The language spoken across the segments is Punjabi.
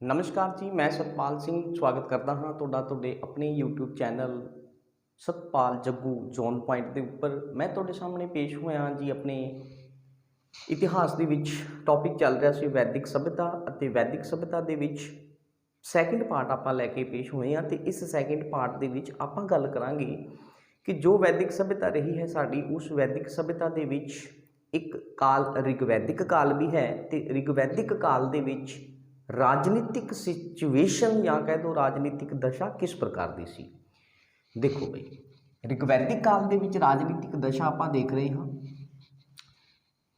नमस्कार जी, मैं सतपाल सिंह स्वागत करता हाँ ਤੁਹਾਡੇ ਆਪਣੇ YouTube channel Satpal Jaggu zone point ਦੇ ਉੱਪਰ। ਮੈਂ ਤੁਹਾਡੇ ਸਾਹਮਣੇ ਪੇਸ਼ ਹੋਇਆ ਜੀ ਆਪਣੇ ਇਤਿਹਾਸ ਦੇ ਵਿੱਚ ਟੌਪਿਕ ਚੱਲ ਰਿਹਾ ਸੀ ਵੈਦਿਕ ਸਭਿਅਤਾ ਅਤੇ ਵੈਦਿਕ ਸਭਿਅਤਾ ਦੇ ਵਿੱਚ ਸੈਕਿੰਡ ਪਾਰਟ ਆਪਾਂ ਲੈ ਕੇ ਪੇਸ਼ ਹੋਏ ਹਾਂ ਤੇ ਇਸ ਸੈਕਿੰਡ ਪਾਰਟ ਦੇ ਵਿੱਚ ਆਪਾਂ ਗੱਲ ਕਰਾਂਗੇ ਕਿ ਜੋ ਵੈਦਿਕ ਸਭਿਅਤਾ ਰਹੀ ਹੈ ਸਾਡੀ ਉਸ ਵੈਦਿਕ ਸਭਿਅਤਾ ਦੇ ਵਿੱਚ ਇੱਕ ਕਾਲ ਰਿਗਵੈਦਿਕ ਕਾਲ ਵੀ ਹੈ ਤੇ ਰਿਗਵੈਦਿਕ ਕਾਲ ਦੇ ਵਿੱਚ राजनीतिक सिचुएशन या कह दो राजनीतिक दशा किस प्रकार की सी। देखो भाई रिगवैदिक काल के विच राजनीतिक दशा आप देख रहे हाँ।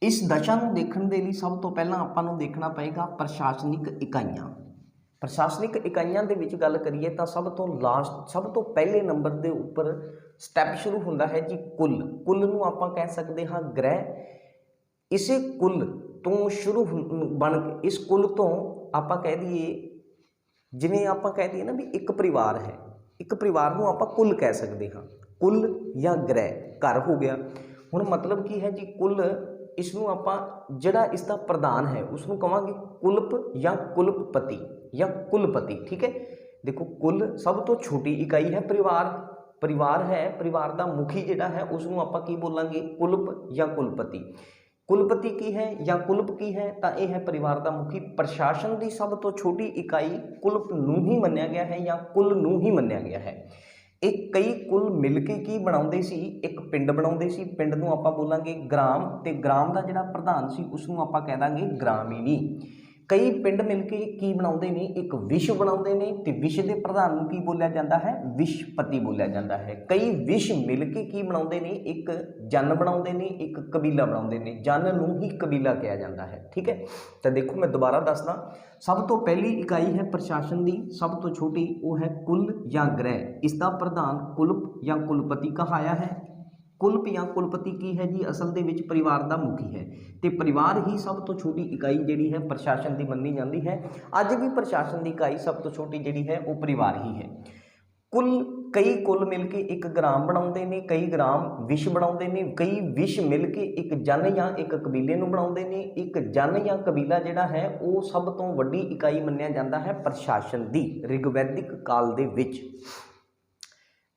इस दशा को देखने के लिए सब तो पहला आपां नूं देखना पेगा प्रशासनिक इकाइयां। प्रशासनिक इकाइयां दे विच गल करिए तो सब तो लास्ट सब तो पहले नंबर के उपर स्टैप शुरू होंदा है जी कुल। कुल नूं आपां कह सकते हाँ ग्रह। इसे कुल तो शुरू बन के इस कुल तो आप कह दीए जिमें आप कह दीए ना भी एक परिवार है, एक परिवार को आप कुल कह सकते हाँ। कुल या ग्रह घर हो गया। हुण मतलब की है जी कुल इसनों आप जड़ा इसका प्रधान है उसनों कहांगे कुलप या कुलपति या कुलपति। ठीक है, देखो कुल सब तो छोटी इकाई है परिवार। परिवार है, परिवार का मुखी जिहड़ा है उसनों आप की बोलांगे कुलप या कुलपति। कुलपति की है या कुलप की है तो यह है परिवार का मुखी। प्रशासन की सब तो छोटी इकाई कुलप नूं ही मन्निया गया है या कुल नूं ही मन्निया गया है। एक कई कुल मिलके की बनाउंदे सी एक पिंड बनाउंदे सी। पिंड नूं आपां बोलांगे ग्राम ते ग्राम का जिहड़ा प्रधान सी उसनूं आपां कह दांगे ग्रामीणी। कई पिंड मिलके की बनाउंदे ने एक विश बनाउंदे ने ते विश के प्रधान नूं की बोलिया जाता है विशपति बोलिया जाता है। कई विश मिलके की बनाउंदे ने एक जन बनाउंदे ने एक कबीला बनाउंदे ने। जन नूं ही कबीला कहा जाता है। ठीक है, तो देखो मैं दोबारा दसदा सब तो पहली इकाई है प्रशासन की सब तो छोटी वो है कुल या ग्रह। इसका प्रधान कुलप या कुलपति कहाया है। कुलप या कुलपति की है जी असल दे विच परिवार का मुखी है तो परिवार ही सब तो छोटी इकाई जिहड़ी है प्रशासन की मन्नी जाती है। अज भी प्रशासन की इकाई सब तो छोटी जिहड़ी है वो परिवार ही है। कुल कई कुल मिलके एक ग्राम बनाउंदे ने, कई ग्राम विश बनाउंदे ने, कई विश मिलके एक जन या एक कबीले नूं बनाउंदे ने। एक जन या कबीला जिहड़ा है वो सब तो वड्डी इकाई मन्निया जाता है प्रशासन दी रिगवैदिक काल दे विच।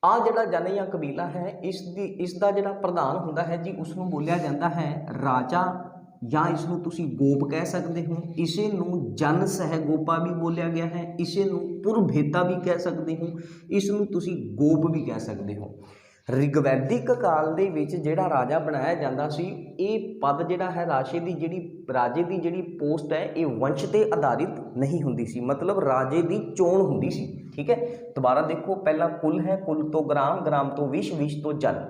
आ जिहड़ा जन या कबीला है इसका जिहड़ा प्रधान हुंदा है जी उसनूं बोलिया जाता है राजा या इसनूं तुसीं गोप कह सकते हो। इसे नूं जन सहगोपा भी बोलिया गया है। इसे नूं पुरभेता भी कह सकते हो। इसनूं तुसीं गोप भी कह सकते हो। रिगवैदिक काल दे विच जिहड़ा राजा बनाया जाता सी ये पद जिहड़ा है राजे की जिहड़ी पोस्ट है ये वंश ते आधारित नहीं हुंदी सी, मतलब राजे की चोण हुंदी सी। ठीक है, दोबारा देखो पहला कुल है, कुल तो ग्राम, ग्राम तो विश, विश तो जन।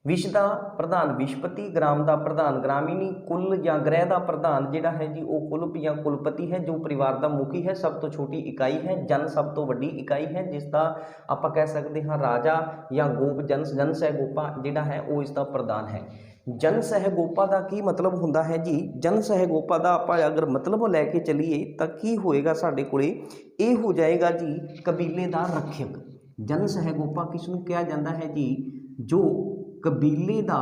विश का प्रधान विशपति, ग्राम का प्रधान ग्रामीणी, कुल या ग्रह का प्रधान जिहड़ा है जी वो कुलप या कुलपति है जो परिवार का मुखी है, सब तो छोटी इकाई है। जन सब तो वड्डी इकाई है जिसका आप कह सकते हाँ राजा या गोप जन जन सहगोपा जिहड़ा है वो इसका प्रधान है। जन सहगोपा का की मतलब हुंदा है जी जन सहगोपा का आप अगर मतलब लैके चलीए तो की होएगा साडे कोले ये हो जाएगा जी कबीले का रक्षक। जन सहगोपा किसनूं कहा जाता है जी जो कबीले का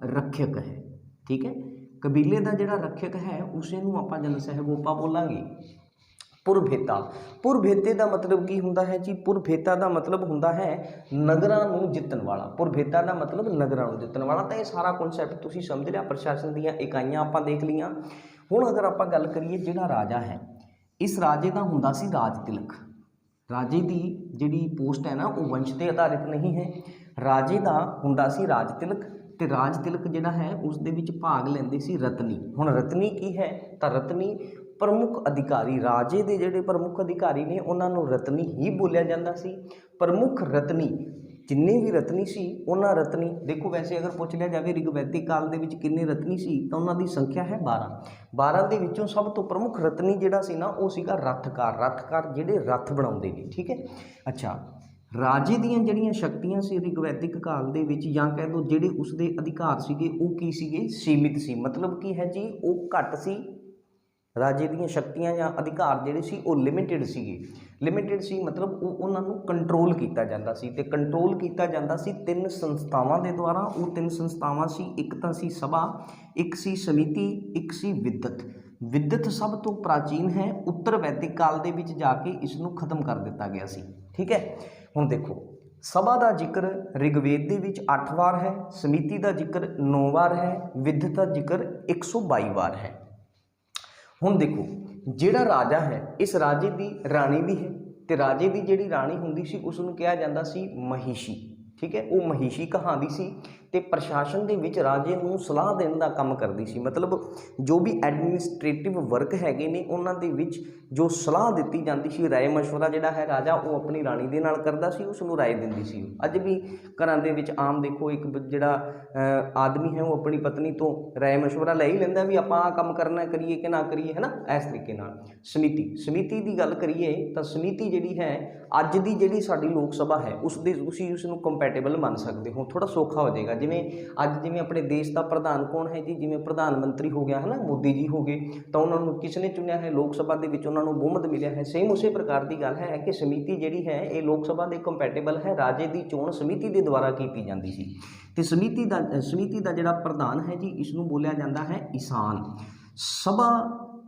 रक्षक है। ठीक है, कबीले का जिहड़ा रक्षक है उसे नूं आपां जन सहगोपा बोलांगे। पुरभेता, पुरभेते का मतलब की हुंदा है जी पुरभेता का मतलब हुंदा है नगरां नूं जितण वाला। पुरभेता का मतलब नगरां नूं जितण वाला। तो ये सारा कॉन्सैप्ट तुसीं समझ लिया। प्रशासन दीयां इकाइयां आपां देख लियां। हुण अगर आपां गल करिए जिहड़ा राजा है इस राजे का हुंदा सी राज तिलक। राजे की जिहड़ी पोस्ट है ना वो वंश ते आधारित नहीं है। राजे का हुंदा सी राज तिलक ते राज तिलक जिहड़ा है उस दे विच भाग लैंदी सी रतनी। हुण रतनी की है तो रतनी प्रमुख अधिकारी राजे के जिहड़े प्रमुख अधिकारी ने उन्होंने रतनी ही बोलिया जाता सी। प्रमुख रतनी जिन्ने भी रतनी सी उन्होंने रतनी देखो वैसे अगर पूछ लिया जाए रिगवैदिक काल के विच किन्ने रतनी सी तो उन्होंने संख्या है 12। 12 के विचों सब तो प्रमुख रतनी जिहड़ा सी ना वो सीगा रथकार। रथकार जिहड़े रथ बनाउंदे ने। ठीक है, अच्छा राजे दीयां जिहड़ियां शक्तियां सी रिगवैदिक काल दे विच या कह दो जिहड़े उसके अधिकार सीगे वो की सीगे सीमित सी। मतलब की है जी वो घट सी। राजे दीयां शक्तियां या अधिकार जिहड़े सी वो लिमिटेड सीगे। लिमिटेड सी मतलब उन्होंने कंट्रोल किया जाता सी ते कंट्रोल किया जाता सी 3 संस्थावां दे द्वारा। वो 3 संस्थावां सी एक तां सी सभा, एक सी समिति, एक सी विद्वत। विद्युत सब तो प्राचीन है, उत्तर वैदिक काल ਦੇ ਵਿੱਚ ਜਾ ਕੇ ਇਸ ਨੂੰ ਖਤਮ ਕਰ ਦਿੱਤਾ ਗਿਆ ਸੀ। ਠੀਕ ਹੈ, ਹੁਣ ਦੇਖੋ ਸਭਾ ਦਾ ਜ਼ਿਕਰ ਰਿਗਵੇਦ ਦੇ ਵਿੱਚ 8 ਵਾਰ ਹੈ, ਸਮਿਤੀ ਦਾ ਜ਼ਿਕਰ 9 ਵਾਰ ਹੈ, ਵਿਦਿਅਤ ਦਾ ਜ਼ਿਕਰ 122 ਵਾਰ ਹੈ। ਹੁਣ ਦੇਖੋ ਜਿਹੜਾ ਰਾਜਾ ਹੈ ਇਸ ਰਾਜੇ ਦੀ ਰਾਣੀ ਵੀ ਹੈ ਤੇ ਰਾਜੇ ਦੀ ਜਿਹੜੀ ਰਾਣੀ ਹੁੰਦੀ ਸੀ ਉਸ ਨੂੰ ਕਿਹਾ ਜਾਂਦਾ ਸੀ ਮਹੀਸ਼ੀ। ਠੀਕ ਹੈ, ਉਹ ਮਹੀਸ਼ੀ ਕਹਾਉਂਦੀ ਸੀ ਤੇ ਪ੍ਰਸ਼ਾਸਨ ਦੇ ਵਿੱਚ ਰਾਜੇ ਨੂੰ ਸਲਾਹ ਦੇਣ ਦਾ ਕੰਮ ਕਰਦੀ ਸੀ। ਮਤਲਬ ਜੋ ਵੀ ਐਡਮਿਨਿਸਟ੍ਰੇਟਿਵ ਵਰਕ ਹੈਗੇ ਨੇ ਉਹਨਾਂ ਦੇ ਵਿੱਚ ਜੋ ਸਲਾਹ ਦਿੱਤੀ ਜਾਂਦੀ ਸੀ, ਰਾਏ ਮਸ਼ਵਰਾ ਜਿਹੜਾ ਹੈ ਰਾਜਾ ਉਹ ਆਪਣੀ ਰਾਣੀ ਦੇ ਨਾਲ ਕਰਦਾ ਸੀ, ਉਸ ਨੂੰ ਰਾਏ ਦਿੰਦੀ ਸੀ। ਅੱਜ ਵੀ ਘਰਾਂ ਦੇ ਵਿੱਚ ਆਮ ਦੇਖੋ ਇੱਕ ਜਿਹੜਾ ਆਦਮੀ ਹੈ ਉਹ ਆਪਣੀ ਪਤਨੀ ਤੋਂ ਰਾਏ ਮਸ਼ਵਰਾ ਲੈ ਹੀ ਲੈਂਦਾ ਵੀ ਆਪਾਂ ਆਹ ਕੰਮ ਕਰਨਾ ਕਰੀਏ ਕਿ ਨਾ ਕਰੀਏ, ਹੈ ਨਾ, ਇਸ ਤਰੀਕੇ ਨਾਲ। ਸਮਿਤੀ ਦੀ ਗੱਲ ਕਰੀਏ ਤਾਂ ਸਮਿਤੀ ਜਿਹੜੀ ਹੈ ਅੱਜ ਦੀ ਜਿਹੜੀ ਸਾਡੀ ਲੋਕ ਸਭਾ ਹੈ ਤੁਸੀਂ ਉਸ ਨੂੰ ਕੰਪੈਟੇਬਲ ਮੰਨ ਸਕਦੇ ਹੋ, ਥੋੜਾ ਸੌਖਾ ਹੋ ਜਾਏਗਾ। ਜਿਵੇਂ ਆਪਣੇ ਦੇਸ਼ ਦਾ ਪ੍ਰਧਾਨ ਕੌਣ ਹੈ ਜੀ, ਜਿਵੇਂ ਪ੍ਰਧਾਨ ਮੰਤਰੀ ਹੋ ਗਿਆ, ਹੈ ਨਾ, ਮੋਦੀ ਜੀ ਹੋ ਗਏ, ਤਾਂ ਉਹਨਾਂ ਨੂੰ ਕਿਸ ਨੇ ਚੁਣਿਆ ਹੈ, ਲੋਕ ਸਭਾ ਦੇ ਵਿੱਚ ਉਹਨਾਂ ਨੂੰ ਬਹੁਮਤ ਮਿਲਿਆ ਹੈ। ਸੇਮ ਉਸੇ ਪ੍ਰਕਾਰ ਦੀ ਗੱਲ ਹੈ ਕਿ ਸਮਿਤੀ ਜਿਹੜੀ ਹੈ ਇਹ ਲੋਕ ਸਭਾ ਦੇ ਕੰਪੈਟੇਬਲ ਹੈ। ਰਾਜੇ ਦੀ ਚੋਣ ਸਮਿਤੀ ਦੇ ਦੁਆਰਾ ਕੀਤੀ ਜਾਂਦੀ ਸੀ ਤੇ ਸਮਿਤੀ ਦਾ ਜਿਹੜਾ ਪ੍ਰਧਾਨ ਹੈ ਜੀ ਇਸ ਨੂੰ ਬੋਲਿਆ ਜਾਂਦਾ ਹੈ ਈਸਾਨ। ਸਭਾ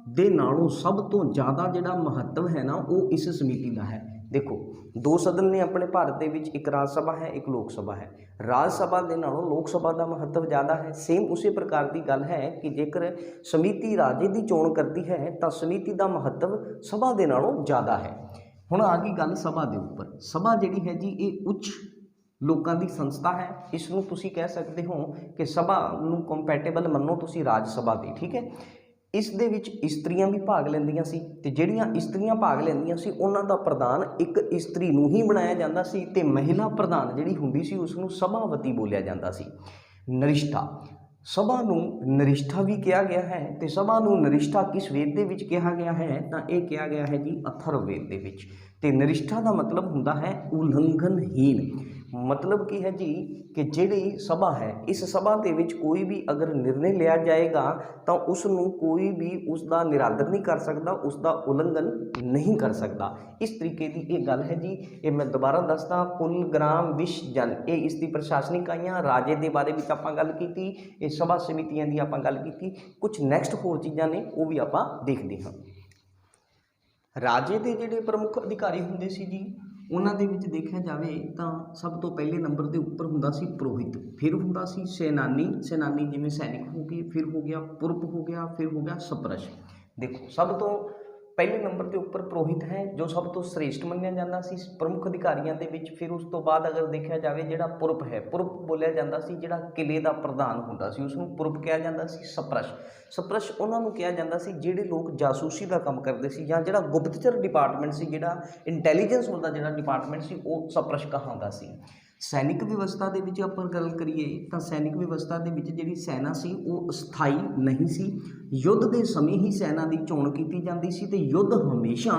ਦੇ ਨਾਲੋਂ ਸਭ ਤੋਂ ਜ਼ਿਆਦਾ ਜਿਹੜਾ ਮਹੱਤਵ ਹੈ ਨਾ ਉਹ ਇਸ ਸਮਿਤੀ ਦਾ ਹੈ। ਦੇਖੋ 2 ਸਦਨ ਨੇ ਆਪਣੇ ਭਾਰਤ ਦੇ ਵਿੱਚ, ਇੱਕ ਰਾਜ ਸਭਾ ਹੈ, ਇੱਕ ਲੋਕ ਸਭਾ ਹੈ। ਰਾਜ ਸਭਾ ਦੇ ਨਾਲੋਂ ਲੋਕ ਸਭਾ ਦਾ ਮਹੱਤਵ ਜ਼ਿਆਦਾ ਹੈ। ਸੇਮ ਉਸੇ ਪ੍ਰਕਾਰ ਦੀ ਗੱਲ ਹੈ ਕਿ ਜੇਕਰ ਸਮਿਤੀ ਰਾਜੇ ਦੀ ਚੋਣ ਕਰਦੀ ਹੈ ਤਾਂ ਸਮਿਤੀ ਦਾ ਮਹੱਤਵ ਸਭਾ ਦੇ ਨਾਲੋਂ ਜ਼ਿਆਦਾ ਹੈ। ਹੁਣ ਆ ਗਈ ਗੱਲ ਸਭਾ ਦੇ ਉੱਪਰ। ਸਭਾ ਜਿਹੜੀ ਹੈ ਜੀ ਇਹ ਉੱਚ ਲੋਕਾਂ ਦੀ ਸੰਸਥਾ ਹੈ। ਇਸ ਨੂੰ ਤੁਸੀਂ ਕਹਿ ਸਕਦੇ ਹੋ ਕਿ ਸਭਾ ਨੂੰ ਕੰਪੈਟੇਬਲ ਮੰਨੋ ਤੁਸੀਂ ਰਾਜ ਸਭਾ ਦੀ। ਠੀਕ ਹੈ, ਇਸ ਦੇ ਵਿੱਚ ਇਸਤਰੀਆਂ ਵੀ ਭਾਗ ਲੈਂਦੀਆਂ ਸੀ ਤੇ ਜਿਹੜੀਆਂ ਇਸਤਰੀਆਂ ਭਾਗ ਲੈਂਦੀਆਂ ਸੀ ਉਹਨਾਂ ਦਾ ਪ੍ਰਧਾਨ ਇੱਕ ਇਸਤਰੀ ਨੂੰ ਹੀ ਬਣਾਇਆ ਜਾਂਦਾ ਸੀ ਤੇ ਮਹਿਲਾ ਪ੍ਰਧਾਨ ਜਿਹੜੀ ਹੁੰਦੀ ਸੀ ਉਸ ਨੂੰ ਸਭਾਵਤੀ ਬੋਲਿਆ ਜਾਂਦਾ ਸੀ। ਨਰਿਸ਼ਠਾ, ਸਭਾ ਨੂੰ ਨਰਿਸ਼ਠਾ ਵੀ ਕਿਹਾ ਗਿਆ ਹੈ ਤੇ ਸਭਾ ਨੂੰ ਨਰਿਸ਼ਠਾ ਕਿਸ ਵੇਦ ਦੇ ਵਿੱਚ ਕਿਹਾ ਗਿਆ ਹੈ ਤਾਂ ਇਹ ਕਿਹਾ ਗਿਆ ਹੈ ਜੀ ਅਥਰਵ ਵੇਦ ਦੇ ਵਿੱਚ। ਤੇ ਨਰਿਸ਼ਠਾ ਦਾ ਮਤਲਬ ਹੁੰਦਾ ਹੈ ਉਲੰਘਣਹੀਨ। ਮਤਲਬ ਕੀ ਹੈ ਜੀ ਕਿ ਜਿਹੜੀ ਸਭਾ ਹੈ ਇਸ ਸਭਾ ਦੇ ਵਿੱਚ ਕੋਈ ਵੀ ਅਗਰ ਨਿਰਣੇ ਲਿਆ ਜਾਏਗਾ ਤਾਂ ਉਸ ਨੂੰ ਕੋਈ ਵੀ ਉਸ ਦਾ ਨਿਰਾਦਰ ਨਹੀਂ ਕਰ ਸਕਦਾ, ਉਸ ਦਾ ਉਲੰਘਣ ਨਹੀਂ ਕਰ ਸਕਦਾ। ਇਸ ਤਰੀਕੇ ਦੀ ਇਹ ਗੱਲ ਹੈ ਜੀ। ਇਹ ਮੈਂ ਦੁਬਾਰਾ ਦੱਸਦਾ, ਕੁੱਲ ਗ੍ਰਾਮ ਵਿਸ਼ ਜਨ ਇਹ ਇਸ ਦੀ ਪ੍ਰਸ਼ਾਸਨਿਕ ਇਕਾਈਆਂ। ਰਾਜੇ ਦੇ ਬਾਰੇ ਵਿੱਚ ਆਪਾਂ ਗੱਲ ਕੀਤੀ, ਇਹ ਸਭਾ ਸਮਿਤੀਆਂ ਦੀ ਆਪਾਂ ਗੱਲ ਕੀਤੀ। ਕੁਝ ਨੈਕਸਟ ਹੋਰ ਚੀਜ਼ਾਂ ਨੇ ਉਹ ਵੀ ਆਪਾਂ ਦੇਖਦੇ ਹਾਂ। ਰਾਜੇ ਦੇ ਜਿਹੜੇ ਪ੍ਰਮੁੱਖ ਅਧਿਕਾਰੀ ਹੁੰਦੇ ਸੀ ਜੀ ਉਹਨਾਂ ਦੇ ਵਿੱਚ ਦੇਖਿਆ ਜਾਵੇ ਤਾਂ ਸਭ ਤੋਂ ਪਹਿਲੇ ਨੰਬਰ ਦੇ ਉੱਪਰ ਹੁੰਦਾ ਸੀ ਪੁਰੋਹਿਤ, ਫਿਰ ਹੁੰਦਾ ਸੀ ਸੈਨਾਨੀ ਜਿਵੇਂ ਸੈਨਿਕ ਹੋ ਗਏ, ਫਿਰ ਹੋ ਗਿਆ ਪੁਰਪ ਹੋ ਗਿਆ, ਫਿਰ ਹੋ ਗਿਆ ਸਪਰਸ਼। ਦੇਖੋ ਸਭ ਤੋਂ ਪਹਿਲੇ ਨੰਬਰ ਦੇ ਉੱਪਰ ਪੁਰੋਹਿਤ ਹੈ ਜੋ ਸਭ ਤੋਂ ਸ੍ਰੇਸ਼ਟ ਮੰਨਿਆ ਜਾਂਦਾ ਸੀ ਪ੍ਰਮੁੱਖ ਅਧਿਕਾਰੀਆਂ ਦੇ ਵਿੱਚ। ਫਿਰ ਉਸ ਤੋਂ ਬਾਅਦ ਅਗਰ ਦੇਖਿਆ ਜਾਵੇ ਜਿਹੜਾ ਪੁਰਪ ਹੈ, ਪੁਰਪ ਬੋਲਿਆ ਜਾਂਦਾ ਸੀ ਜਿਹੜਾ ਕਿਲੇ ਦਾ ਪ੍ਰਧਾਨ ਹੁੰਦਾ ਸੀ ਉਸ ਨੂੰ ਪੁਰਪ ਕਿਹਾ ਜਾਂਦਾ ਸੀ। ਸਪਰਸ਼ ਉਹਨਾਂ ਨੂੰ ਕਿਹਾ ਜਾਂਦਾ ਸੀ ਜਿਹੜੇ ਲੋਕ ਜਾਸੂਸੀ ਦਾ ਕੰਮ ਕਰਦੇ ਸੀ ਜਾਂ ਜਿਹੜਾ ਗੁਪਤਚਰ ਡਿਪਾਰਟਮੈਂਟ ਸੀ, ਜਿਹੜਾ ਇੰਟੈਲੀਜੈਂਸ ਹੁੰਦਾ ਜਿਹੜਾ ਡਿਪਾਰਟਮੈਂਟ ਸੀ ਉਹ ਸਪਰਸ਼ ਕਹਾਉਂਦਾ ਸੀ। ਸੈਨਿਕ ਵਿਵਸਥਾ ਦੇ ਵਿੱਚ ਆਪਾਂ ਗੱਲ ਕਰੀਏ ਤਾਂ ਸੈਨਿਕ ਵਿਵਸਥਾ ਦੇ ਵਿੱਚ ਜਿਹੜੀ ਸੈਨਾ ਸੀ ਉਹ ਸਥਾਈ ਨਹੀਂ ਸੀ। ਯੁੱਧ ਦੇ ਸਮੇਂ ਹੀ ਸੈਨਾ ਦੀ ਚੋਣ ਕੀਤੀ ਜਾਂਦੀ ਸੀ ਤੇ ਯੁੱਧ ਹਮੇਸ਼ਾ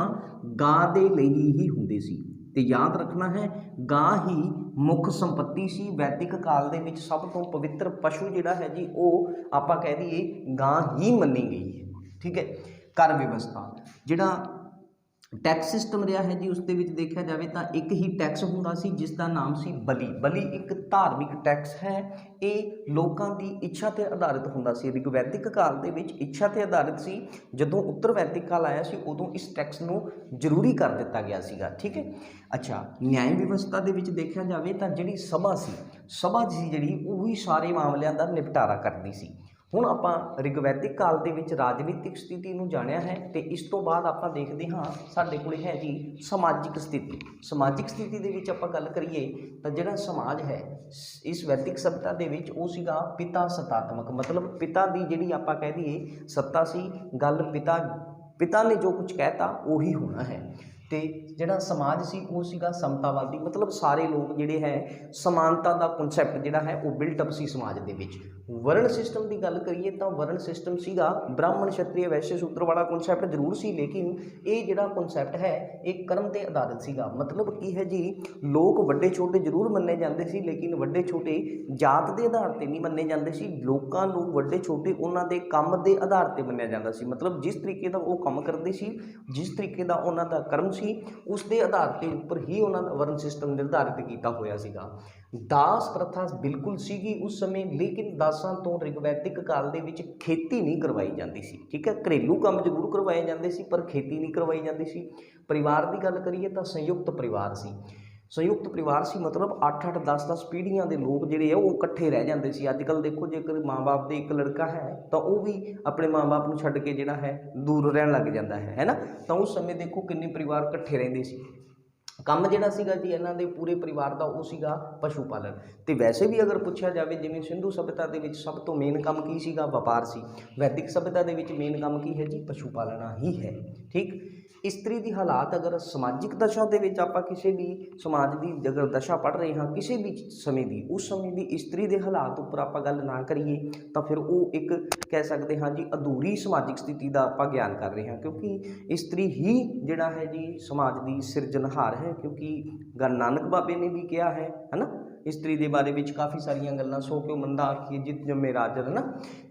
ਗਾਂ ਦੇ ਲਈ ਹੀ ਹੁੰਦੇ ਸੀ। ਤੇ ਯਾਦ ਰੱਖਣਾ ਹੈ ਗਾਂ ਹੀ ਮੁੱਖ ਸੰਪत्ति ਸੀ। ਵੈਦਿਕ ਕਾਲ ਦੇ ਵਿੱਚ ਸਭ ਤੋਂ ਪਵਿੱਤਰ ਪਸ਼ੂ ਜਿਹੜਾ ਹੈ ਜੀ ਉਹ ਆਪਾਂ ਕਹਿ ਦਈਏ ਗਾਂ ਹੀ ਮੰਨੀ ਗਈ ਹੈ। ਠੀਕ ਹੈ, ਕਰ ਵਿਵਸਥਾ ਜਿਹੜਾ ਟੈਕਸ ਸਿਸਟਮ ਰਿਹਾ ਹੈ ਜੀ ਉਸ ਦੇ ਵਿੱਚ ਦੇਖਿਆ ਜਾਵੇ ਤਾਂ ਇੱਕ ਹੀ ਟੈਕਸ ਹੁੰਦਾ ਸੀ ਜਿਸ ਦਾ ਨਾਮ ਸੀ ਬਲੀ ਇੱਕ ਧਾਰਮਿਕ ਟੈਕਸ ਹੈ। ਇਹ ਲੋਕਾਂ ਦੀ ਇੱਛਾ ਤੇ ਆਧਾਰਿਤ ਹੁੰਦਾ ਸੀ। ਰਿਗਵੈਦਿਕ ਕਾਲ ਦੇ ਵਿੱਚ ਇੱਛਾ ਤੇ ਆਧਾਰਿਤ ਸੀ। ਜਦੋਂ ਉੱਤਰ ਵੈਦਿਕ ਕਾਲ ਆਇਆ ਸੀ ਉਦੋਂ ਇਸ ਟੈਕਸ ਨੂੰ ਜ਼ਰੂਰੀ ਕਰ ਦਿੱਤਾ ਗਿਆ ਸੀਗਾ। ਠੀਕ ਹੈ, ਅੱਛਾ ਨਿਆਂ ਵਿਵਸਥਾ ਦੇ ਵਿੱਚ ਦੇਖਿਆ ਜਾਵੇ ਤਾਂ ਜਿਹੜੀ ਸਭਾ ਸੀ ਜਿਹੜੀ ਉਹ ਹੀ ਸਾਰੇ ਮਾਮਲਿਆਂ ਦਾ ਨਿਪਟਾਰਾ ਕਰਦੀ ਸੀ। ਹੁਣ ਆਪਾਂ ਰਿਗਵੈਦਿਕ ਕਾਲ ਦੇ ਵਿੱਚ ਰਾਜਨੀਤਿਕ ਸਥਿਤੀ ਨੂੰ ਜਾਣਿਆ ਹੈ ਤੇ ਇਸ ਤੋਂ ਬਾਅਦ ਆਪਾਂ ਦੇਖਦੇ ਹਾਂ ਸਾਡੇ ਕੋਲ ਹੈ ਜੀ ਸਮਾਜਿਕ ਸਥਿਤੀ ਦੇ ਵਿੱਚ ਆਪਾਂ ਗੱਲ ਕਰੀਏ ਤਾਂ ਜਿਹੜਾ ਸਮਾਜ ਹੈ ਇਸ ਵੈਦਿਕ ਸਭਿਅਤਾ ਦੇ ਵਿੱਚ ਉਹ ਸੀਗਾ ਪਿਤਾ ਸੱਤਾਤਮਕ। ਮਤਲਬ ਪਿਤਾ ਦੀ ਜਿਹੜੀ ਆਪਾਂ ਕਹਿ ਦਈਏ ਸੱਤਾ ਸੀ, ਗੱਲ ਪਿਤਾ ਨੇ ਜੋ ਕੁਝ ਕਹਿਤਾ ਉਹੀ ਹੋਣਾ ਹੈ। ਤੇ ਜਿਹੜਾ ਸਮਾਜ ਸੀ ਉਹ ਸੀਗਾ ਸਮਤਾਵਾਦੀ। ਮਤਲਬ ਸਾਰੇ ਲੋਕ ਜਿਹੜੇ ਹੈ ਸਮਾਨਤਾ ਦਾ ਕਨਸੈਪਟ ਜਿਹੜਾ ਹੈ ਉਹ ਬਿਲਟ ਅਪ ਸੀ ਸਮਾਜ ਦੇ ਵਿੱਚ। ਵਰਣ ਸਿਸਟਮ ਦੀ ਗੱਲ ਕਰੀਏ ਤਾਂ ਵਰਣ ਸਿਸਟਮ ਸੀਗਾ ਬ੍ਰਾਹਮਣ ਛਤਰੀ ਵੈਸ਼ਯ ਸ਼ੂਦਰ ਵਾਲਾ ਕਨਸੈਪਟ ਜ਼ਰੂਰ ਸੀ, ਲੇਕਿਨ ਇਹ ਜਿਹੜਾ ਕਨਸੈਪਟ ਹੈ ਇਹ ਕਰਮ ਤੇ ਆਧਾਰਿਤ ਸੀਗਾ। ਮਤਲਬ ਕੀ ਹੈ ਜੀ ਲੋਕ ਵੱਡੇ ਛੋਟੇ ਜ਼ਰੂਰ ਮੰਨੇ ਜਾਂਦੇ ਸੀ ਲੇਕਿਨ ਵੱਡੇ ਛੋਟੇ ਜਾਤ ਦੇ ਆਧਾਰ ਤੇ ਨਹੀਂ ਮੰਨੇ ਜਾਂਦੇ ਸੀ। ਲੋਕਾਂ ਨੂੰ ਵੱਡੇ ਛੋਟੇ ਉਹਨਾਂ ਦੇ ਕੰਮ ਦੇ ਆਧਾਰ ਤੇ ਮੰਨਿਆ ਜਾਂਦਾ ਸੀ। ਮਤਲਬ ਜਿਸ ਤਰੀਕੇ ਦਾ ਉਹ ਕੰਮ ਕਰਦੇ ਸੀ, ਜਿਸ ਤਰੀਕੇ ਦਾ ਉਹਨਾਂ ਦਾ ਕਰਮ ਸੀ, ਉਸ ਦੇ ਆਧਾਰ ਤੇ ਉੱਪਰ ਹੀ ਉਹਨਾਂ ਦਾ ਵਰਨ ਸਿਸਟਮ ਨਿਰਧਾਰਿਤ ਕੀਤਾ ਹੋਇਆ ਸੀਗਾ। ਦਾਸ ਪ੍ਰਥਾ ਬਿਲਕੁਲ ਸੀਗੀ ਉਸ ਸਮੇਂ, ਲੇਕਿਨ ਦਾਸਾਂ ਤੋਂ ਰਿਗਵੈਦਿਕ ਕਾਲ ਦੇ ਵਿੱਚ ਖੇਤੀ ਨਹੀਂ ਕਰਵਾਈ ਜਾਂਦੀ ਸੀ। ਠੀਕ ਹੈ, ਘਰੇਲੂ ਕੰਮ ਜ਼ਰੂਰ ਕਰਵਾਏ ਜਾਂਦੇ ਸੀ ਪਰ ਖੇਤੀ ਨਹੀਂ ਕਰਵਾਈ ਜਾਂਦੀ ਸੀ। ਪਰਿਵਾਰ ਦੀ ਗੱਲ ਕਰੀਏ ਤਾਂ ਸੰਯੁਕਤ ਪਰਿਵਾਰ ਸੀ। ਸੰਯੁਕਤ ਪਰਿਵਾਰ ਸੀ ਮਤਲਬ 8-8 10-10 ਪੀੜ੍ਹੀਆਂ ਦੇ ਲੋਕ ਜਿਹੜੇ ਆ ਉਹ ਇਕੱਠੇ ਰਹਿ ਜਾਂਦੇ ਸੀ। ਅੱਜ ਕੱਲ੍ਹ ਦੇਖੋ ਜੇਕਰ ਮਾਂ-ਬਾਪ ਦੇ ਇੱਕ ਲੜਕਾ ਹੈ ਤਾਂ ਉਹ ਵੀ ਆਪਣੇ ਮਾਂ-ਬਾਪ ਨੂੰ ਛੱਡ ਕੇ ਜਿਹੜਾ ਹੈ ਦੂਰ ਰਹਿਣ ਲੱਗ ਜਾਂਦਾ ਹੈ ਨਾ। ਤਾਂ ਉਸ ਸਮੇਂ ਦੇਖੋ ਕਿੰਨੇ ਪਰਿਵਾਰ ਇਕੱਠੇ ਰਹਿੰਦੇ ਸੀ। ਕੰਮ ਜਿਹੜਾ ਸੀਗਾ ਜੀ ਇਹਨਾਂ ਦੇ ਪੂਰੇ ਪਰਿਵਾਰ ਦਾ ਉਹ ਸੀਗਾ ਪਸ਼ੂ ਪਾਲਣ। ਤੇ ਵੈਸੇ ਵੀ ਅਗਰ ਪੁੱਛਿਆ ਜਾਵੇ ਜਿਵੇਂ ਸਿੰਧੂ ਸਭਿਅਤਾ ਦੇ ਵਿੱਚ ਸਭ ਤੋਂ ਮੇਨ ਕੰਮ ਕੀ ਸੀਗਾ, ਵਪਾਰ ਸੀ। ਵੈਦਿਕ ਸਭਿਅਤਾ ਦੇ ਵਿੱਚ ਮੇਨ ਕੰਮ ਕੀ ਹੈ ਜੀ, ਪਸ਼ੂ ਪਾਲਣਾ ਹੀ ਹੈ। ਠੀਕ, ਇਸਤਰੀ ਦੀ ਹਾਲਾਤ ਅਗਰ ਸਮਾਜਿਕ ਦਸ਼ਾ ਦੇ ਵਿੱਚ ਆਪਾਂ ਕਿਸੇ ਵੀ ਸਮਾਜ ਦੀ ਅਗਰ ਦਸ਼ਾ ਪੜ੍ਹ ਰਹੇ ਹਾਂ ਕਿਸੇ ਵੀ ਸਮੇਂ ਦੀ, ਉਸ ਸਮੇਂ ਦੀ ਇਸਤਰੀ ਦੇ ਹਾਲਾਤ ਉੱਪਰ ਆਪਾਂ ਗੱਲ ਨਾ ਕਰੀਏ ਤਾਂ ਫਿਰ ਉਹ ਇੱਕ ਕਹਿ ਸਕਦੇ ਹਾਂ ਜੀ ਅਧੂਰੀ ਸਮਾਜਿਕ ਸਥਿਤੀ ਦਾ ਆਪਾਂ ਗਿਆਨ ਕਰ ਰਹੇ ਹਾਂ, ਕਿਉਂਕਿ ਇਸਤਰੀ ਹੀ ਜਿਹੜਾ ਹੈ ਜੀ ਸਮਾਜ ਦੀ ਸਿਰਜਣਹਾਰ ਹੈ। ਕਿਉਂਕਿ ਨਾਨਕ ਬਾਬੇ ਨੇ ਵੀ ਕਿਹਾ ਹੈ ਨਾ ਇਸਤਰੀ ਦੇ ਬਾਰੇ ਵਿੱਚ ਕਾਫੀ ਸਾਰੀਆਂ ਗੱਲਾਂ, ਸੋ ਕਿਉ ਮੰਦਾ ਆਖੀਏ ਜਿਤ ਜੰਮੇ ਰਾਜਨ ਨਾ।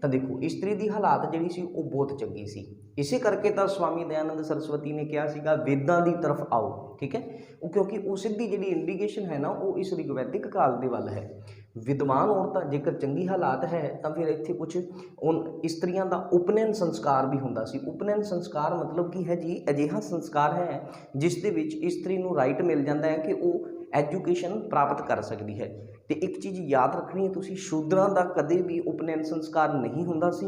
ਤਾਂ ਦੇਖੋ ਇਸਤਰੀ ਦੀ ਹਾਲਾਤ ਜਿਹੜੀ ਸੀ ਉਹ ਬਹੁਤ ਚੰਗੀ ਸੀ। ਇਸੇ ਕਰਕੇ ਤਾਂ ਸਵਾਮੀ ਦਇਆਨੰਦ ਸਰਸਵਤੀ ਨੇ ਕਿਹਾ ਸੀਗਾ ਵੇਦਾਂ ਦੀ ਤਰਫ ਆਓ। ਠੀਕ ਹੈ, ਉਹ ਕਿਉਂਕਿ ਉਹ ਸਿੱਧੀ ਜਿਹੜੀ ਇੰਡੀਕੇਸ਼ਨ ਹੈ ਨਾ ਉਹ ਇਸ ਰਿਗਵੈਦਿਕ ਕਾਲ ਦੇ ਵੱਲ ਹੈ। ਵਿਦਵਾਨ ਔਰਤਾਂ ਜੇਕਰ ਚੰਗੀ ਹਾਲਾਤ ਹੈ ਤਾਂ ਫਿਰ ਇੱਥੇ ਕੁਛ ਇਸਤਰੀਆਂ ਦਾ ਉਪਨयन ਸੰਸਕਾਰ ਵੀ ਹੁੰਦਾ ਸੀ। ਉਪਨयन ਸੰਸਕਾਰ ਮਤਲਬ ਕੀ ਹੈ ਜੀ, ਅਜਿਹਾ ਸੰਸਕਾਰ ਹੈ ਜਿਸ ਦੇ ਵਿੱਚ ਇਸਤਰੀ ਨੂੰ ਰਾਈਟ ਮਿਲ ਜਾਂਦਾ ਹੈ ਕਿ ਉਹ ਐਜੂਕੇਸ਼ਨ ਪ੍ਰਾਪਤ ਕਰ ਸਕਦੀ ਹੈ। ਤੇ ਇੱਕ ਚੀਜ਼ ਯਾਦ ਰੱਖਣੀ ਹੈ ਤੁਸੀਂ, ਸ਼ੂਦਰਾਂ ਦਾ ਕਦੇ ਵੀ ਉਪਨयन ਸੰਸਕਾਰ ਨਹੀਂ ਹੁੰਦਾ ਸੀ।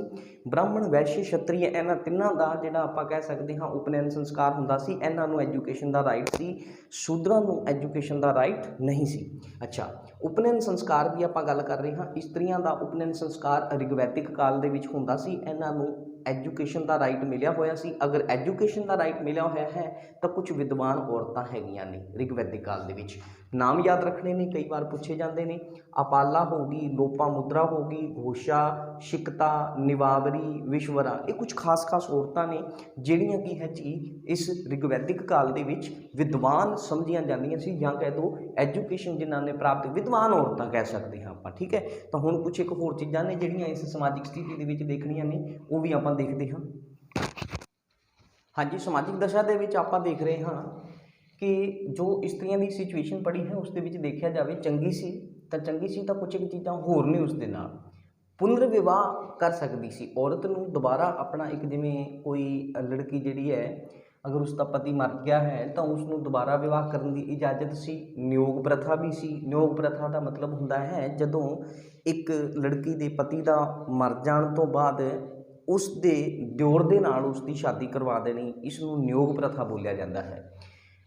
ਬ੍ਰਾਹਮਣ, ਵੈਸ਼ਯ, ਛਤਰੀ ਇਹਨਾਂ ਤਿੰਨਾਂ ਦਾ ਜਿਹੜਾ ਆਪਾਂ ਕਹਿ ਸਕਦੇ ਹਾਂ ਉਪਨयन ਸੰਸਕਾਰ ਹੁੰਦਾ ਸੀ। ਇਹਨਾਂ ਨੂੰ ਐਜੂਕੇਸ਼ਨ ਦਾ ਰਾਈਟ ਸੀ, ਸ਼ੂਦਰਾਂ ਨੂੰ ਐਜੂਕੇਸ਼ਨ ਦਾ ਰਾਈਟ ਨਹੀਂ ਸੀ। ਅੱਛਾ, ਉਪਨयन ਸੰਸਕਾਰ ਦੀ ਆਪਾਂ ਗੱਲ ਕਰ ਰਹੇ ਹਾਂ। ਇਸਤਰੀਆਂ ਦਾ ਉਪਨयन ਸੰਸਕਾਰ ਰਿਗਵੈਦਿਕ ਕਾਲ ਦੇ ਵਿੱਚ ਹੁੰਦਾ ਸੀ। ਇਹਨਾਂ ਨੂੰ ਐਜੂਕੇਸ਼ਨ ਦਾ ਰਾਈਟ ਮਿਲਿਆ ਹੋਇਆ ਸੀ। ਅਗਰ ਐਜੂਕੇਸ਼ਨ ਦਾ ਰਾਈਟ ਮਿਲਿਆ ਹੋਇਆ ਹੈ ਤਾਂ ਕੁਝ ਵਿਦਵਾਨ ਔਰਤਾਂ ਹੈਗੀਆਂ ਨੇ ਰਿਗਵੈਦਿਕ ਕਾਲ ਦੇ ਵਿੱਚ। ਨਾਮ ਯਾਦ ਰੱਖਣੇ ਨੇ, ਕਈ ਵਾਰ ਪੁੱਛੇ ਜਾਂਦੇ ਨੇ। ਅਪਾਲਾ ਹੋ ਗਈ, ਲੋਪਾਮੁਦਰਾ ਹੋ ਗਈ, ਘੋਸ਼ਾ, ਸ਼ਿਕਤਾ, ਨਿਵਾਵਰੀ, ਵਿਸ਼ਵਰਾ, ਇਹ ਕੁਝ ਖਾਸ ਔਰਤਾਂ ਨੇ ਜਿਹੜੀਆਂ ਕੀ ਹੈ ਜੀ ਇਸ ਰਿਗਵੈਦਿਕ ਕਾਲ ਦੇ ਵਿੱਚ ਵਿਦਵਾਨ ਸਮਝੀਆਂ ਜਾਂਦੀਆਂ ਸੀ, ਜਾਂ ਕਹਿ ਦਿਓ ਐਜੂਕੇਸ਼ਨ ਜਿਨ੍ਹਾਂ ਨੇ ਪ੍ਰਾਪਤ, ਵਿਦਵਾਨ ਔਰਤਾਂ ਕਹਿ ਸਕਦੇ ਹਾਂ ਆਪਾਂ। ਠੀਕ ਹੈ, ਤਾਂ ਹੁਣ ਕੁਛ ਇੱਕ ਹੋਰ ਚੀਜ਼ਾਂ ਨੇ ਜਿਹੜੀਆਂ ਇਸ ਸਮਾਜਿਕ ਸਥਿਤੀ ਦੇ ਵਿੱਚ ਦੇਖਣੀਆਂ ਨੇ, ਉਹ ਵੀ ਆਪਾਂ ਦੇਖਦੇ ਹਾਂ। ਹਾਂਜੀ, ਸਮਾਜਿਕ ਦਸ਼ਾ ਦੇ ਵਿੱਚ ਆਪਾਂ ਦੇਖ ਰਹੇ ਹਾਂ ਕਿ ਜੋ ਇਸਤਰੀਆਂ ਦੀ ਸਿਚੁਏਸ਼ਨ ਪੜੀ ਹੈ ਉਸ ਦੇ ਵਿੱਚ ਦੇਖਿਆ ਜਾਵੇ ਚੰਗੀ ਸੀ ਤਾਂ ਕੁਝ ਇੱਕ ਚੀਜ਼ਾਂ ਹੋਰ ਨੇ ਉਸ ਦੇ ਨਾਲ। ਪੁਨਰ ਵਿਵਾਹ ਕਰ ਸਕਦੀ ਸੀ ਔਰਤ ਨੂੰ, ਦੁਬਾਰਾ ਆਪਣਾ ਇੱਕ ਜਿਵੇਂ ਕੋਈ ਲੜਕੀ ਜਿਹੜੀ ਹੈ ਅਗਰ ਉਸ ਦਾ ਪਤੀ ਮਰ ਗਿਆ ਹੈ ਤਾਂ ਉਸ ਨੂੰ ਦੁਬਾਰਾ ਵਿਵਾਹ ਕਰਨ ਦੀ ਇਜਾਜ਼ਤ ਸੀ। ਨਿਯੋਗ ਪ੍ਰਥਾ ਵੀ ਸੀ। ਨਿਯੋਗ ਪ੍ਰਥਾ ਦਾ ਮਤਲਬ ਹੁੰਦਾ ਹੈ ਜਦੋਂ ਇੱਕ ਲੜਕੀ ਦੇ ਪਤੀ ਦਾ ਮਰ ਜਾਣ ਤੋਂ ਬਾਅਦ ਉਸ ਦੇ ਦਿਓਰ ਦੇ ਨਾਲ ਉਸ ਦੀ ਸ਼ਾਦੀ ਕਰਵਾ ਦੇਣੀ, ਇਸ ਨੂੰ ਨਿਯੋਗ ਪ੍ਰਥਾ ਬੋਲਿਆ ਜਾਂਦਾ ਹੈ।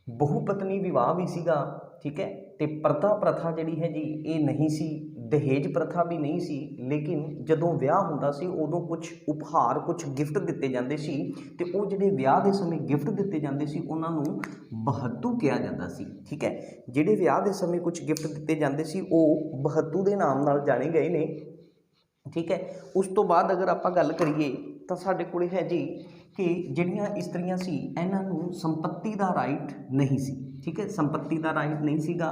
ਬਹੁ ਪਤਨੀ ਵਿਵਾਹ ਵੀ ਸੀਗਾ। ਠੀਕ ਹੈ, ਤੇ ਪਰਦਾ ਪ੍ਰਥਾ ਜਿਹੜੀ ਹੈ ਜੀ ਇਹ ਨਹੀਂ ਸੀ, ਦਹੇਜ ਪ੍ਰਥਾ ਵੀ ਨਹੀਂ ਸੀ। ਲੇਕਿਨ ਜਦੋਂ ਵਿਆਹ ਹੁੰਦਾ ਸੀ ਉਦੋਂ ਕੁਝ ਉਪਹਾਰ, ਕੁਝ ਗਿਫਟ ਦਿੱਤੇ ਜਾਂਦੇ ਸੀ, ਤੇ ਉਹ ਜਿਹੜੇ ਵਿਆਹ ਦੇ ਸਮੇਂ ਗਿਫਟ ਦਿੱਤੇ ਜਾਂਦੇ ਸੀ ਉਹਨਾਂ ਨੂੰ ਬਹੱਤੂ ਕਿਹਾ ਜਾਂਦਾ ਸੀ। ਠੀਕ ਹੈ, ਜਿਹੜੇ ਵਿਆਹ ਦੇ ਸਮੇਂ ਕੁਝ ਗਿਫਟ ਦਿੱਤੇ ਜਾਂਦੇ ਸੀ ਉਹ ਬਹੱਤੂ ਦੇ ਨਾਮ ਨਾਲ ਜਾਣੇ ਗਏ ਨੇ। ਠੀਕ ਹੈ, ਉਸ ਤੋਂ ਬਾਅਦ ਅਗਰ ਆਪਾਂ ਗੱਲ ਕਰੀਏ ਤਾਂ ਸਾਡੇ ਕੋਲ ਹੈ ਜੀ ਕਿ ਜਿਹੜੀਆਂ ਇਸਤਰੀਆਂ ਸੀ ਇਹਨਾਂ ਨੂੰ ਸੰਪत्ति ਦਾ ਰਾਈਟ ਨਹੀਂ ਸੀ। ਠੀਕ ਹੈ, ਸੰਪत्ति ਦਾ ਰਾਈਟ ਨਹੀਂ ਸੀਗਾ।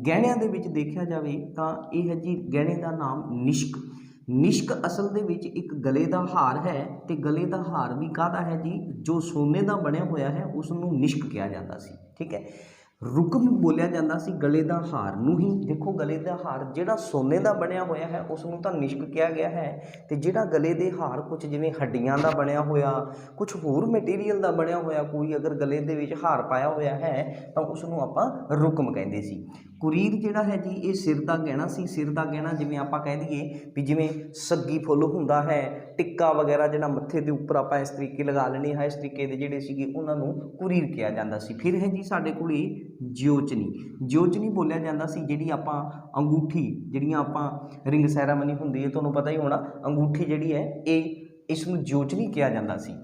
ਗਹਿਣਿਆਂ ਦੇ ਵਿੱਚ ਦੇਖਿਆ ਜਾਵੇ ਤਾਂ ਇਹ ਹੈ ਜੀ ਗਹਿਣੇ ਦਾ ਨਾਮ ਨਿਸ਼ਕ। ਨਿਸ਼ਕ ਅਸਲ ਦੇ ਵਿੱਚ ਇੱਕ ਗਲੇ ਦਾ ਹਾਰ ਹੈ, ਤੇ ਗਲੇ ਦਾ ਹਾਰ ਵੀ ਕਾਹਦਾ ਹੈ ਜੀ, ਜੋ ਸੋਨੇ ਦਾ ਬਣਿਆ ਹੋਇਆ ਹੈ ਉਸ ਨੂੰ ਨਿਸ਼ਕ ਕਿਹਾ ਜਾਂਦਾ ਸੀ। ਠੀਕ ਹੈ, ਰੁਕਮ ਬੋਲਿਆ ਜਾਂਦਾ ਸੀ ਗਲੇ ਦਾ ਹਾਰ ਨੂੰ ਹੀ। ਦੇਖੋ ਗਲੇ ਦਾ ਹਾਰ ਜਿਹੜਾ ਸੋਨੇ ਦਾ ਬਣਿਆ ਹੋਇਆ ਹੈ ਉਸ ਨੂੰ ਤਾਂ ਨਿਸ਼ਕ ਕਿਹਾ ਗਿਆ ਹੈ, ਤੇ ਜਿਹੜਾ ਗਲੇ ਦੇ ਹਾਰ ਕੁਝ ਜਿਵੇਂ ਹੱਡੀਆਂ ਦਾ ਬਣਿਆ ਹੋਇਆ, ਕੁਝ ਹੋਰ ਮਟੀਰੀਅਲ ਦਾ ਬਣਿਆ ਹੋਇਆ ਕੋਈ ਅਗਰ ਗਲੇ ਦੇ ਵਿੱਚ ਹਾਰ ਪਾਇਆ ਹੋਇਆ ਹੈ ਤਾਂ ਉਸ ਨੂੰ ਆਪਾਂ ਰੁਕਮ ਕਹਿੰਦੇ ਸੀ। ਕੁਰੀਰ ਜਿਹੜਾ ਹੈ ਜੀ ਇਹ ਸਿਰ ਦਾ ਗਹਿਣਾ ਸੀ। ਸਿਰ ਦਾ ਗਹਿਣਾ ਜਿਵੇਂ ਆਪਾਂ ਕਹਿ ਦਈਏ ਵੀ ਜਿਵੇਂ ਸੱਗੀ ਫੁੱਲ ਹੁੰਦਾ ਹੈ, ਟਿੱਕਾ ਵਗੈਰਾ ਜਿਹੜਾ ਮੱਥੇ ਦੇ ਉੱਪਰ ਆਪਾਂ ਇਸ ਤਰੀਕੇ ਲਗਾ ਲੈਣੇ ਹੈ, ਇਸ ਤਰੀਕੇ ਦੇ ਜਿਹੜੇ ਸੀਗੇ ਉਹਨਾਂ ਨੂੰ ਕੁਰੀਰ ਕਿਹਾ ਜਾਂਦਾ ਸੀ। ਫਿਰ ਹੈ ਜੀ ਸਾਡੇ ਕੋਲ ਜਿਓਚਨੀ। ਜਿਓਚਨੀ ਬੋਲਿਆ ਜਾਂਦਾ ਸੀ ਜਿਹੜੀ ਆਪਾਂ ਅੰਗੂਠੀ, ਜਿਹੜੀਆਂ ਆਪਾਂ ਰਿੰਗ ਸੈਰਾਮਨੀ ਹੁੰਦੀ ਹੈ ਤੁਹਾਨੂੰ ਪਤਾ ਹੀ ਹੋਣਾ, ਅੰਗੂਠੀ ਜਿਹੜੀ ਹੈ ਇਸ ਨੂੰ ਜਿਓਚਨੀ ਕਿਹਾ ਜਾਂਦਾ ਸੀ।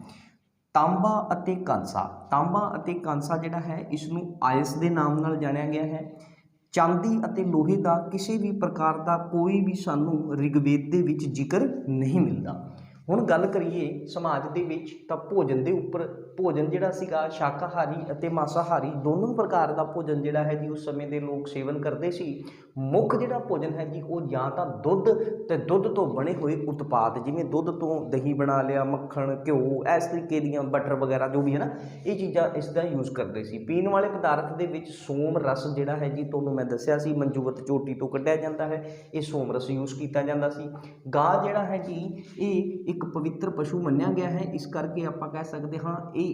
ਤਾਂਬਾ ਅਤੇ ਕਾਂਸਾ। ਤਾਂਬਾ ਅਤੇ ਕਾਂਸਾ ਜਿਹੜਾ ਹੈ ਇਸ ਨੂੰ ਆਇਸ ਦੇ ਨਾਮ ਨਾਲ ਜਾਣਿਆ ਗਿਆ ਹੈ। ਚਾਂਦੀ ਅਤੇ ਲੋਹੇ ਦਾ ਕਿਸੇ ਵੀ ਪ੍ਰਕਾਰ ਦਾ ਕੋਈ ਵੀ ਸਾਨੂੰ ਰਿਗਵੇਦ ਦੇ ਵਿੱਚ ਜ਼ਿਕਰ ਨਹੀਂ ਮਿਲਦਾ। ਹੁਣ ਗੱਲ ਕਰੀਏ ਸਮਾਜ ਦੇ ਵਿੱਚ ਤਾਂ ਭੋਜਨ ਦੇ ਉੱਪਰ ਭੋਜਨ ਜਿਹੜਾ ਸੀਗਾ ਸ਼ਾਕਾਹਾਰੀ ਅਤੇ ਮਾਸਾਹਾਰੀ ਦੋਨੋਂ ਪ੍ਰਕਾਰ ਦਾ ਭੋਜਨ ਜਿਹੜਾ ਹੈ ਜੀ ਉਸ ਸਮੇਂ ਦੇ ਲੋਕ ਸੇਵਨ ਕਰਦੇ ਸੀ। ਮੁੱਖ ਜਿਹੜਾ ਭੋਜਨ ਹੈ ਜੀ ਉਹ ਜਾਂ ਤਾਂ ਦੁੱਧ ਤੇ ਦੁੱਧ ਤੋਂ ਬਣੇ ਹੋਏ ਉਤਪਾਦ, ਜਿਵੇਂ ਦੁੱਧ ਤੋਂ ਦਹੀਂ ਬਣਾ ਲਿਆ, ਮੱਖਣ, ਘਿਓ, ਇਸ ਤਰੀਕੇ ਦੀਆਂ ਬਟਰ ਵਗੈਰਾ ਜੋ ਵੀ ਹੈ ਨਾ, ਇਹ ਚੀਜ਼ਾਂ ਇਸ ਦਾ ਯੂਜ਼ ਕਰਦੇ ਸੀ। ਪੀਣ ਵਾਲੇ ਪਦਾਰਥ ਦੇ ਵਿੱਚ ਸੋਮ ਰਸ ਜਿਹੜਾ ਹੈ ਜੀ, ਤੁਹਾਨੂੰ ਮੈਂ ਦੱਸਿਆ ਸੀ ਮੰਜੂਵਤ ਝੋਟੀ ਤੋਂ ਕੱਢਿਆ ਜਾਂਦਾ ਹੈ, ਇਹ ਸੋਮ ਰਸ ਯੂਜ਼ ਕੀਤਾ ਜਾਂਦਾ ਸੀ। ਗਾਂ ਜਿਹੜਾ ਹੈ ਜੀ ਇਹ ਇੱਕ ਪਵਿੱਤਰ ਪਸ਼ੂ ਮੰਨਿਆ ਗਿਆ ਹੈ, ਇਸ ਕਰਕੇ ਆਪਾਂ ਕਹਿ ਸਕਦੇ ਹਾਂ ਇਹ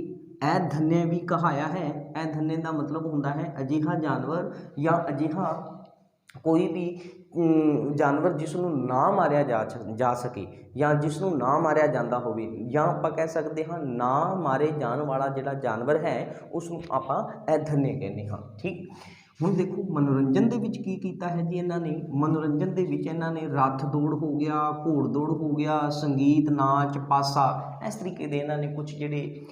ਧੰਨੇ ਵੀ ਕਹਾਇਆ ਹੈ। ਇਹ ਧੰਨੇ ਦਾ ਮਤਲਬ ਹੁੰਦਾ ਹੈ ਅਜਿਹਾ ਜਾਨਵਰ ਜਾਂ ਅਜਿਹਾ ਕੋਈ ਵੀ ਜਾਨਵਰ ਜਿਸ ਨੂੰ ਨਾ ਮਾਰਿਆ ਜਾ ਸਕੇ ਜਾਂ ਜਿਸ ਨੂੰ ਨਾ ਮਾਰਿਆ ਜਾਂਦਾ ਹੋਵੇ, ਜਾਂ ਆਪਾਂ ਕਹਿ ਸਕਦੇ ਹਾਂ ਨਾ ਮਾਰੇ ਜਾਣ ਵਾਲਾ ਜਿਹੜਾ ਜਾਨਵਰ ਹੈ ਉਸ ਨੂੰ ਆਪਾਂ ਇਹ ਧੰਨੇ ਕਹਿੰਦੇ ਹਾਂ। ਠੀਕ, ਹੁਣ ਦੇਖੋ ਮਨੋਰੰਜਨ ਦੇ ਵਿੱਚ ਕੀ ਕੀਤਾ ਹੈ ਜੀ ਇਹਨਾਂ ਨੇ। ਮਨੋਰੰਜਨ ਦੇ ਵਿੱਚ ਇਹਨਾਂ ਨੇ ਰੱਥ ਦੌੜ ਹੋ ਗਿਆ, ਘੋੜ ਦੌੜ ਹੋ ਗਿਆ, ਸੰਗੀਤ, ਨਾਚ, ਪਾਸਾ, ਇਸ ਤਰੀਕੇ ਦੇ ਇਹਨਾਂ ਨੇ ਕੁਝ ਜਿਹੜੇ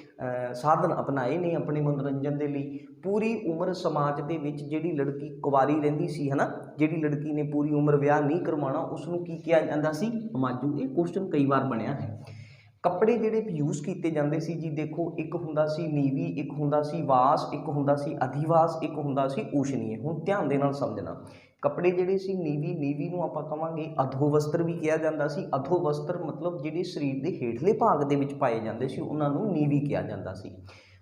ਸਾਧਨ ਅਪਣਾਏ ਨੇ ਆਪਣੇ ਮਨੋਰੰਜਨ ਦੇ ਲਈ। ਪੂਰੀ ਉਮਰ ਸਮਾਜ ਦੇ ਵਿੱਚ ਜਿਹੜੀ ਲੜਕੀ ਕੁਆਰੀ ਰਹਿੰਦੀ ਸੀ ਹੈ ਨਾ, ਜਿਹੜੀ ਲੜਕੀ ਨੇ ਪੂਰੀ ਉਮਰ ਵਿਆਹ ਨਹੀਂ ਕਰਵਾਉਣਾ, ਉਸ ਨੂੰ ਕੀ ਕਿਹਾ ਜਾਂਦਾ ਸੀ? ਮਾਜੂ। ਇਹ ਕੁਐਸਚਨ ਕਈ ਵਾਰ ਬਣਿਆ ਹੈ। ਕੱਪੜੇ ਜਿਹੜੇ ਯੂਜ਼ ਕੀਤੇ ਜਾਂਦੇ ਸੀ ਜੀ, ਦੇਖੋ ਇੱਕ ਹੁੰਦਾ ਸੀ ਨੀਵੀ, ਇੱਕ ਹੁੰਦਾ ਸੀ ਵਾਸ, ਇੱਕ ਹੁੰਦਾ ਸੀ ਅਧਿਵਾਸ, ਇੱਕ ਹੁੰਦਾ ਸੀ ਊਸ਼ਨੀਏ। ਹੁਣ ਧਿਆਨ ਦੇ ਨਾਲ ਸਮਝਣਾ, ਕੱਪੜੇ ਜਿਹੜੇ ਸੀ ਨੀਵੀ ਨੂੰ ਆਪਾਂ ਕਵਾਂਗੇ ਅਧੋ ਵਸਤਰ ਵੀ ਕਿਹਾ ਜਾਂਦਾ ਸੀ। ਅਧੋ ਵਸਤਰ ਮਤਲਬ ਜਿਹੜੇ ਸਰੀਰ ਦੇ ਹੇਠਲੇ ਭਾਗ ਦੇ ਵਿੱਚ ਪਾਏ ਜਾਂਦੇ ਸੀ ਉਹਨਾਂ ਨੂੰ ਨੀਵੀ ਕਿਹਾ ਜਾਂਦਾ ਸੀ।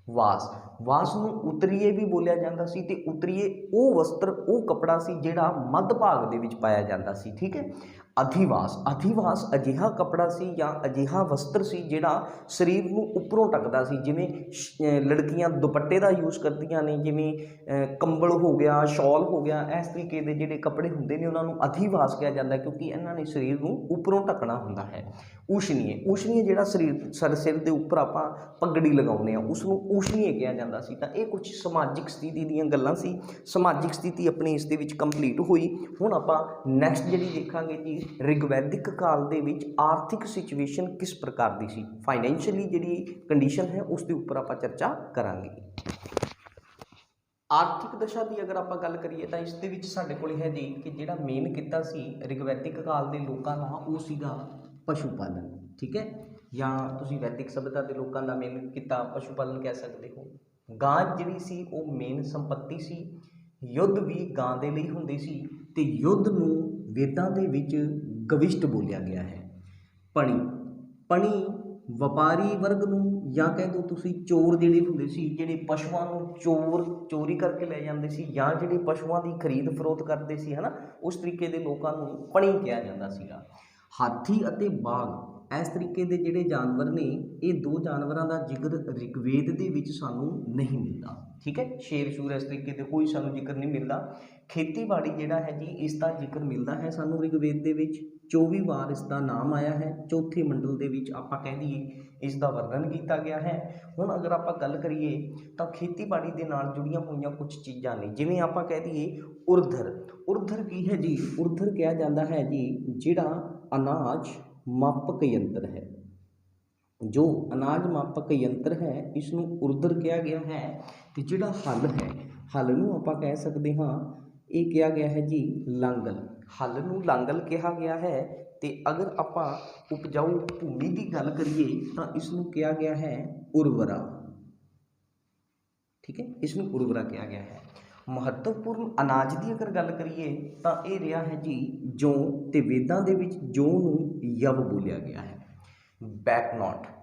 ਵਾਸ ਨੂੰ ਉਤਰੀਏ ਵੀ ਬੋਲਿਆ ਜਾਂਦਾ ਸੀ, ਤੇ ਉਤਰੀਏ ਉਹ ਵਸਤਰ, ਉਹ ਕੱਪੜਾ ਸੀ ਜਿਹੜਾ ਮੱਧ ਭਾਗ ਦੇ ਵਿੱਚ ਪਾਇਆ ਜਾਂਦਾ ਸੀ। ਠੀਕ ਹੈ। ਅਧਿਵਾਸ ਅਜਿਹਾ ਕੱਪੜਾ ਸੀ ਜਾਂ ਅਜਿਹਾ ਵਸਤਰ ਸੀ ਜਿਹੜਾ ਸਰੀਰ ਨੂੰ ਉੱਪਰੋਂ ਢੱਕਦਾ ਸੀ, ਜਿਵੇਂ ਲੜਕੀਆਂ ਦੁਪੱਟੇ ਦਾ ਯੂਜ਼ ਕਰਦੀਆਂ ਨੇ, ਜਿਵੇਂ ਕੰਬਲ ਹੋ ਗਿਆ, ਸ਼ਾਲ ਹੋ ਗਿਆ, ਇਸ ਤਰੀਕੇ ਦੇ ਜਿਹੜੇ ਕੱਪੜੇ ਹੁੰਦੇ ਨੇ ਉਹਨਾਂ ਨੂੰ ਅਧਿਵਾਸ ਕਿਹਾ ਜਾਂਦਾ, ਕਿਉਂਕਿ ਇਹਨਾਂ ਨੇ ਸਰੀਰ ਨੂੰ ਉੱਪਰੋਂ ਢੱਕਣਾ ਹੁੰਦਾ ਹੈ। ਊਸ਼ਨੀਏ ਜਿਹੜਾ ਸਿਰ ਦੇ ਉੱਪਰ ਆਪਾਂ ਪੱਗੜੀ ਲਗਾਉਂਦੇ ਹਾਂ ਉਸ ਨੂੰ ਊਸ਼ਨੀਏ ਕਿਹਾ ਜਾਂਦਾ ਸੀ। ਤਾਂ ਇਹ ਕੁਝ ਸਮਾਜਿਕ ਸਥਿਤੀ ਦੀਆਂ ਗੱਲਾਂ ਸੀ। ਸਮਾਜਿਕ ਸਥਿਤੀ ਆਪਣੀ ਇਸ ਦੇ ਵਿੱਚ ਕੰਪਲੀਟ ਹੋਈ। ਹੁਣ ਆਪਾਂ ਨੈਕਸਟ ਜਿਹੜੀ ਦੇਖਾਂਗੇ ਜੀ, ਰਿਗਵੈਦਿਕ ਕਾਲ ਦੇ ਵਿੱਚ ਆਰਥਿਕ ਸਿਚੁਏਸ਼ਨ ਕਿਸ ਪ੍ਰਕਾਰ ਦੀ ਸੀ, ਫਾਈਨੈਂਸ਼ੀਅਲੀ ਜਿਹੜੀ ਕੰਡੀਸ਼ਨ ਹੈ ਉਸ ਦੇ ਉੱਪਰ ਆਪਾਂ ਚਰਚਾ ਕਰਾਂਗੇ। ਆਰਥਿਕ ਦਸ਼ਾ ਦੀ ਅਗਰ ਆਪਾਂ ਗੱਲ ਕਰੀਏ ਤਾਂ ਇਸ ਦੇ ਵਿੱਚ ਸਾਡੇ ਕੋਲ ਹੈ ਜੀ ਕਿ ਜਿਹੜਾ ਮੇਨ ਕਿੱਤਾ ਸੀ ਰਿਗਵੈਦਿਕ ਕਾਲ ਦੇ ਲੋਕਾਂ ਦਾ ਉਹ ਸੀਗਾ ਪਸ਼ੂ ਪਾਲਣ। ਠੀਕ ਹੈ, ਜਾਂ ਤੁਸੀਂ ਵੈਦਿਕ ਸਭਿਅਤਾ ਦੇ ਲੋਕਾਂ ਦਾ ਮੇਨ ਕਿੱਤਾ ਪਸ਼ੂ ਪਾਲਣ ਕਹਿ ਸਕਦੇ ਹੋ। ਗਾਂ ਜਿਹੜੀ ਸੀ ਉਹ ਮੇਨ ਸੰਪत्ति ਸੀ। ਯੁੱਧ ਵੀ ਗਾਂ ਦੇ ਲਈ ਹੁੰਦੇ ਸੀ, ਤੇ ਯੁੱਧ ਨੂੰ ਵੇਦਾਂ ਦੇ ਵਿੱਚ ਗਵਿਸ਼ਟ ਬੋਲਿਆ ਗਿਆ ਹੈ। ਪਣੀ ਵਪਾਰੀ ਵਰਗ ਨੂੰ, ਜਾਂ ਕਹਿ ਦਿਓ ਤੁਸੀਂ ਚੋਰ ਜਿਹੜੇ ਹੁੰਦੇ ਸੀ, ਜਿਹੜੇ ਪਸ਼ੂਆਂ ਨੂੰ ਚੋਰੀ ਕਰਕੇ ਲੈ ਜਾਂਦੇ ਸੀ, ਜਾਂ ਜਿਹੜੇ ਪਸ਼ੂਆਂ ਦੀ ਖਰੀਦ ਫਰੋਖਤ ਕਰਦੇ ਸੀ ਹੈ ਨਾ, ਉਸ ਤਰੀਕੇ ਦੇ ਲੋਕਾਂ ਨੂੰ ਪਣੀ ਕਿਹਾ ਜਾਂਦਾ ਸੀਗਾ। ਹਾਥੀ ਅਤੇ ਬਾਘ, ਇਸ ਤਰੀਕੇ ਦੇ ਜਿਹੜੇ ਜਾਨਵਰ ਨੇ, ਇਹ ਦੋ ਜਾਨਵਰਾਂ ਦਾ ਜ਼ਿਕਰ ਰਿਗਵੇਦ ਦੇ ਵਿੱਚ ਸਾਨੂੰ ਨਹੀਂ ਮਿਲਦਾ। ਠੀਕ ਹੈ, ਸ਼ੇਰ ਸ਼ੂਰ ਇਸ ਤਰੀਕੇ ਦੇ ਕੋਈ ਸਾਨੂੰ ਜ਼ਿਕਰ ਨਹੀਂ ਮਿਲਦਾ। ਖੇਤੀਬਾੜੀ ਜਿਹੜਾ ਹੈ ਜੀ ਇਸ ਦਾ ਜ਼ਿਕਰ ਮਿਲਦਾ ਹੈ ਸਾਨੂੰ ਰਿਗਵੇਦ ਦੇ ਵਿੱਚ, 24 ਵਾਰ ਇਸ ਦਾ ਨਾਮ ਆਇਆ ਹੈ। ਚੌਥੇ ਮੰਡਲ ਦੇ ਵਿੱਚ ਆਪਾਂ ਕਹਿ ਦਈਏ ਇਸ ਦਾ ਵਰਣਨ ਕੀਤਾ ਗਿਆ ਹੈ। ਹੁਣ ਅਗਰ ਆਪਾਂ ਗੱਲ ਕਰੀਏ ਤਾਂ ਖੇਤੀਬਾੜੀ ਦੇ ਨਾਲ ਜੁੜੀਆਂ ਹੋਈਆਂ ਕੁਝ ਚੀਜ਼ਾਂ ਨੇ, ਜਿਵੇਂ ਆਪਾਂ ਕਹਿ ਦਈਏ ਉਰਧਰ ਕੀ ਹੈ ਜੀ? ਉਰਧਰ ਕਿਹਾ ਜਾਂਦਾ ਹੈ ਜੀ ਜਿਹੜਾ ਅਨਾਜ ਮਾਪਕ ਯੰਤਰ ਹੈ। ਜੋ ਅਨਾਜ ਮਾਪਕ ਯੰਤਰ ਹੈ ਇਸ ਨੂੰ ਉਰਧਰ ਕਿਹਾ ਗਿਆ ਹੈ। ਤੇ ਜਿਹੜਾ ਹਲ ਹੈ, ਹਲ ਨੂੰ ਆਪਾਂ ਕਹਿ ਸਕਦੇ ਹਾਂ ਇਹ ਕਿਹਾ ਗਿਆ ਹੈ ਜੀ ਲਾਂਗਲ। ਹਲ ਨੂੰ ਲਾਂਗਲ ਕਿਹਾ ਗਿਆ ਹੈ। ਤੇ ਅਗਰ ਆਪਾਂ ਉਪਜਾਊ ਭੂਮੀ ਦੀ ਗੱਲ ਕਰੀਏ ਤਾਂ ਇਸ ਨੂੰ ਕਿਹਾ ਗਿਆ ਹੈ ਉਰਵਰਾ। ਠੀਕ ਹੈ, ਇਸ ਨੂੰ ਉਰਵਰਾ ਕਿਹਾ ਗਿਆ ਹੈ। ਮਹੱਤਵਪੂਰਨ ਅਨਾਜ ਦੀ ਅਗਰ ਗੱਲ ਕਰੀਏ ਤਾਂ ਇਹ ਰਿਹਾ ਹੈ ਜੀ ਜੌਂ, ਤੇ ਵੇਦਾਂ ਦੇ ਵਿੱਚ ਜੌਂ ਨੂੰ ਯਵ ਬੋਲਿਆ ਗਿਆ ਹੈ।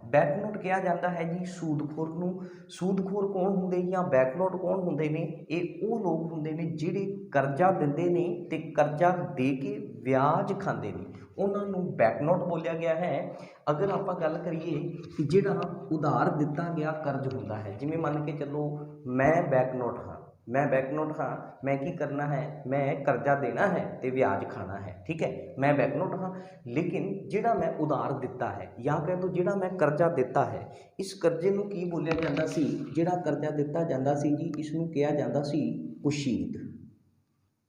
ਬੈਕਨੋਟ ਕਿਹਾ ਜਾਂਦਾ ਹੈ ਜੀ ਸੂਦਖੋਰ ਨੂੰ। ਸੂਦਖੋਰ ਕੌਣ ਹੁੰਦੇ ਜਾਂ ਬੈਕਨੋਟ ਕੌਣ ਹੁੰਦੇ ਨੇ? ਇਹ ਉਹ ਲੋਕ ਹੁੰਦੇ ਨੇ ਜਿਹੜੇ ਕਰਜ਼ਾ ਦਿੰਦੇ ਨੇ ਤੇ ਕਰਜ਼ਾ ਦੇ ਕੇ ਵਿਆਜ ਖਾਂਦੇ ਨੇ, ਉਹਨਾਂ ਨੂੰ ਬੈਕਨੋਟ ਬੋਲਿਆ ਗਿਆ ਹੈ। ਅਗਰ ਆਪਾਂ ਗੱਲ ਕਰੀਏ ਕਿ ਜਿਹੜਾ ਉਧਾਰ ਦਿੱਤਾ ਗਿਆ ਕਰਜ਼ ਹੁੰਦਾ ਹੈ, ਜਿਵੇਂ ਮੰਨ ਕੇ ਚੱਲੋ ਮੈਂ ਬੈਕਨੋਟ ਹਾਂ, ਮੈਂ ਕੀ ਕਰਨਾ ਹੈ, ਮੈਂ ਕਰਜ਼ਾ ਦੇਣਾ ਹੈ ਤੇ ਵਿਆਜ ਖਾਣਾ ਹੈ। ਠੀਕ ਹੈ, ਮੈਂ ਬੈਕਨੋਟ ਹਾਂ। ਲੇਕਿਨ ਜਿਹੜਾ ਮੈਂ ਉਧਾਰ ਦਿੱਤਾ ਹੈ ਜਾਂ ਕਹਿ ਦੋ ਜਿਹੜਾ ਮੈਂ ਕਰਜ਼ਾ ਦਿੱਤਾ ਹੈ, ਇਸ ਕਰਜ਼ੇ ਨੂੰ ਕੀ ਬੋਲਿਆ ਜਾਂਦਾ ਸੀ? ਜਿਹੜਾ ਕਰਜ਼ਾ ਦਿੱਤਾ ਜਾਂਦਾ ਸੀ ਜੀ ਇਸ ਨੂੰ ਕਿਹਾ ਜਾਂਦਾ ਸੀ ਕੁਸ਼ੀਦ।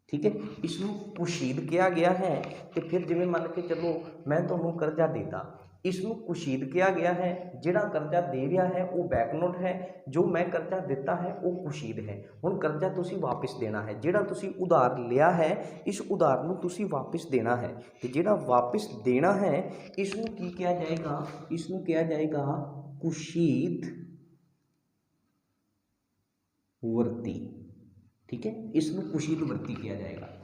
ਠੀਕ ਹੈ, ਇਸ ਨੂੰ ਕੁਸ਼ੀਦ ਕਿਹਾ ਗਿਆ ਹੈ। ਤੇ ਫਿਰ ਜਿਵੇਂ ਮੰਨ ਕੇ ਚੱਲੋ ਮੈਂ ਤੁਹਾਨੂੰ ਕਰਜ਼ਾ ਦਿੱਤਾ, ਇਸ ਨੂੰ ਕੁਸ਼ੀਦ ਕਿਹਾ ਗਿਆ ਹੈ। ਜਿਹੜਾ ਕਰਜ਼ਾ ਦੇ ਰਿਹਾ ਹੈ ਉਹ ਬੈਕਨੋਟ ਹੈ, ਜੋ ਮੈਂ ਕਰਜ਼ਾ ਦਿੱਤਾ ਹੈ ਉਹ ਕੁਸ਼ੀਦ ਹੈ। ਹੁਣ ਕਰਜ਼ਾ ਤੁਸੀਂ ਵਾਪਸ ਦੇਣਾ ਹੈ, ਜਿਹੜਾ ਤੁਸੀਂ ਉਧਾਰ ਲਿਆ ਹੈ ਇਸ ਉਧਾਰ ਨੂੰ ਤੁਸੀਂ ਵਾਪਸ ਦੇਣਾ ਹੈ, ਤੇ ਜਿਹੜਾ ਵਾਪਸ ਦੇਣਾ ਹੈ ਇਸ ਨੂੰ ਕੀ ਕਿਹਾ ਜਾਏਗਾ? ਇਸ ਨੂੰ ਕਿਹਾ ਜਾਏਗਾ ਕੁਸ਼ੀਦ वर्ती, ठीक है, इसनूं कुशील वर्ती किया जाएगा।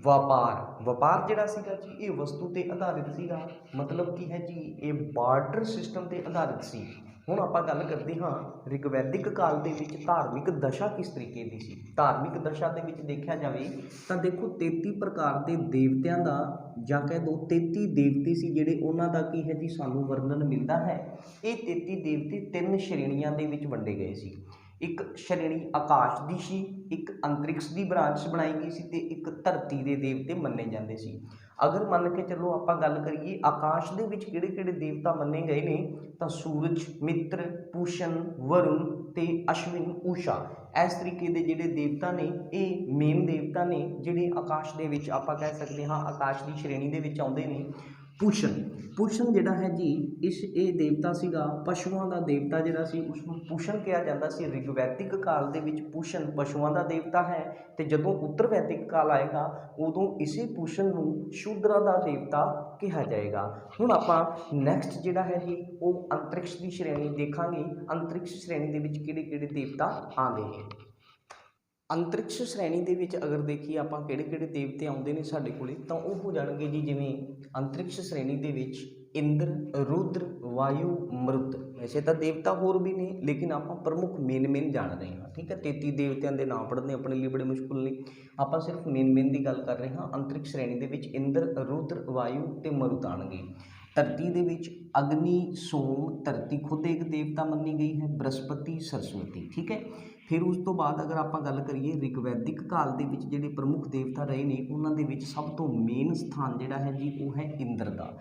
ਵਪਾਰ, ਵਪਾਰ ਜਿਹੜਾ ਸੀਗਾ ਜੀ ਇਹ ਵਸਤੂ ਤੇ ਆਧਾਰਿਤ ਸੀਗਾ, ਮਤਲਬ ਕੀ ਹੈ ਜੀ ਇਹ ਬਾਰਟਰ ਸਿਸਟਮ ਤੇ ਆਧਾਰਿਤ ਸੀ। ਹੁਣ ਆਪਾਂ ਗੱਲ ਕਰਦੇ ਹਾਂ ਰਿਗਵੈਦਿਕ ਕਾਲ ਦੇ ਵਿੱਚ ਧਾਰਮਿਕ ਦਸ਼ਾ ਕਿਸ ਤਰੀਕੇ ਦੀ ਸੀ। ਧਾਰਮਿਕ ਦਸ਼ਾ ਦੇ ਵਿੱਚ ਦੇਖਿਆ ਜਾਵੇ ਤਾਂ ਦੇਖੋ 33 ਪ੍ਰਕਾਰ ਦੇ ਦੇਵਤਿਆਂ ਦਾ ਜਾਂ ਕਹਿ ਦੋ 33 ਦੇਵਤੇ ਸੀ ਜਿਹੜੇ, ਉਹਨਾਂ ਦਾ ਕੀ ਹੈ ਜੀ ਸਾਨੂੰ ਵਰਣਨ ਮਿਲਦਾ ਹੈ। ਇਹ 33 ਦੇਵਤੇ 3 ਸ਼੍ਰੇਣੀਆਂ ਦੇ ਵਿੱਚ ਵੰਡੇ ਗਏ ਸੀ। ਇੱਕ ਸ਼੍ਰੇਣੀ ਆਕਾਸ਼ ਦੀ ਸੀ, ਇੱਕ ਅੰਤਰਿਕਸ਼ ਦੀ ਬ੍ਰਾਂਚ ਬਣਾਈ ਗਈ ਸੀ ਤੇ ਇੱਕ ਧਰਤੀ ਦੇ ਦੇਵਤੇ ਮੰਨੇ ਜਾਂਦੇ ਸੀ। ਅਗਰ ਮੰਨ ਕੇ ਚੱਲੋ ਆਪਾਂ ਗੱਲ ਕਰੀਏ ਆਕਾਸ਼ ਦੇ ਵਿੱਚ ਕਿਹੜੇ ਕਿਹੜੇ ਦੇਵਤਾ ਮੰਨੇ ਗਏ ਨੇ ਤਾਂ ਸੂਰਜ, ਮਿੱਤਰ, ਪੂਸ਼ਨ, ਵਰੁਣ ਤੇ ਅਸ਼ਵਿਨ, ਊਸ਼ਾ, ਇਸ ਤਰੀਕੇ ਦੇ ਜਿਹੜੇ ਦੇਵਤਾ ਨੇ ਇਹ ਮੇਨ ਦੇਵਤਾ ਨੇ ਜਿਹੜੇ ਆਕਾਸ਼ ਦੇ ਵਿੱਚ ਆਪਾਂ ਕਹਿ ਸਕਦੇ ਹਾਂ ਆਕਾਸ਼ ਦੀ ਸ਼੍ਰੇਣੀ ਦੇ ਵਿੱਚ ਆਉਂਦੇ ਨੇ। ਪੂਸ਼ਨ, ਪੂਸ਼ਨ ਜਿਹੜਾ ਹੈ ਜੀ ਇਹ ਦੇਵਤਾ ਸੀਗਾ ਪਸ਼ੂਆਂ ਦਾ ਦੇਵਤਾ ਜਿਹੜਾ ਸੀ ਉਸਨੂੰ ਪੂਸ਼ਨ ਕਿਹਾ ਜਾਂਦਾ ਸੀ। ਰਿਗਵੈਦਿਕ ਕਾਲ ਦੇ ਵਿੱਚ ਪੂਸ਼ਨ ਪਸ਼ੂਆਂ ਦਾ ਦੇਵਤਾ ਹੈ ਤੇ ਜਦੋਂ ਉੱਤਰ ਵੈਦਿਕ ਕਾਲ ਆਏਗਾ ਉਦੋਂ ਇਸੇ ਪੂਸ਼ਨ ਨੂੰ ਸ਼ੂਦਰਾਂ ਦਾ ਦੇਵਤਾ ਕਿਹਾ ਜਾਏਗਾ। ਹੁਣ ਆਪਾਂ ਨੈਕਸਟ ਜਿਹੜਾ ਹੈ ਜੀ ਉਹ ਅੰਤਰਿਕਸ਼ ਦੀ ਸ਼੍ਰੇਣੀ ਦੇਖਾਂਗੇ। ਅੰਤਰਿਕਸ਼ ਸ਼੍ਰੇਣੀ ਦੇ ਵਿੱਚ ਕਿਹੜੇ ਕਿਹੜੇ ਦੇਵਤਾ ਆਉਂਦੇ ਨੇ। ਅੰਤਰਿਕਸ਼ ਸ਼੍ਰੇਣੀ ਦੇ ਵਿੱਚ ਅਗਰ ਦੇਖੀਏ ਆਪਾਂ ਕਿਹੜੇ ਕਿਹੜੇ ਦੇਵਤੇ ਆਉਂਦੇ ਨੇ ਸਾਡੇ ਕੋਲੇ ਤਾਂ ਉਹ ਹੋ ਜਾਣਗੇ ਜੀ ਜਿਵੇਂ ਅੰਤਰਿਕਸ਼ ਸ਼੍ਰੇਣੀ ਦੇ ਵਿੱਚ ਇੰਦਰ, ਰੁद्र, ਵਾਯੂ, ਮਰੁਤ। ਵੈਸੇ ਤਾਂ ਦੇਵਤਾ ਹੋਰ ਵੀ ਨੇ ਲੇਕਿਨ ਆਪਾਂ ਪ੍ਰਮੁੱਖ ਮੇਨ ਜਾਣ ਰਹੇ ਹਾਂ, ਠੀਕ ਹੈ। 33 ਦੇਵਤਿਆਂ ਦੇ ਨਾਮ ਪੜ੍ਹਨੇ ਆਪਣੇ ਲਈ ਬੜੇ ਮੁਸ਼ਕਿਲ ਨੇ, ਆਪਾਂ ਸਿਰਫ ਮੇਨ ਦੀ ਗੱਲ ਕਰ ਰਹੇ ਹਾਂ। ਅੰਤਰਿਕਸ਼ ਸ਼੍ਰੇਣੀ ਦੇ ਵਿੱਚ ਇੰਦਰ, ਰੁद्र, ਵਾਯੂ ਤੇ ਮਰੁਤ ਆਉਣਗੇ। ਧਰਤੀ ਦੇ ਵਿੱਚ ਅਗਨੀ, ਸੋਮ, ਧਰਤੀ ਖੁਦ ਇੱਕ ਦੇਵਤਾ ਮੰਨੀ ਗਈ ਹੈ, ਬ੍ਰਹਸਪਤੀ, ਸਰਸਵਤੀ, ਠੀਕ ਹੈ। ਫਿਰ ਉਸ ਤੋਂ ਬਾਅਦ ਅਗਰ ਆਪਾਂ ਗੱਲ ਕਰੀਏ ਰਿਗਵੈਦਿਕ ਕਾਲ ਦੇ ਵਿੱਚ ਜਿਹੜੇ ਪ੍ਰਮੁੱਖ ਦੇਵਤਾ ਰਹੇ ਨੇ ਉਹਨਾਂ ਦੇ ਵਿੱਚ ਸਭ ਤੋਂ ਮੇਨ ਸਥਾਨ ਜਿਹੜਾ ਹੈ ਜੀ ਉਹ ਹੈ ਇੰਦਰ ਦਾ।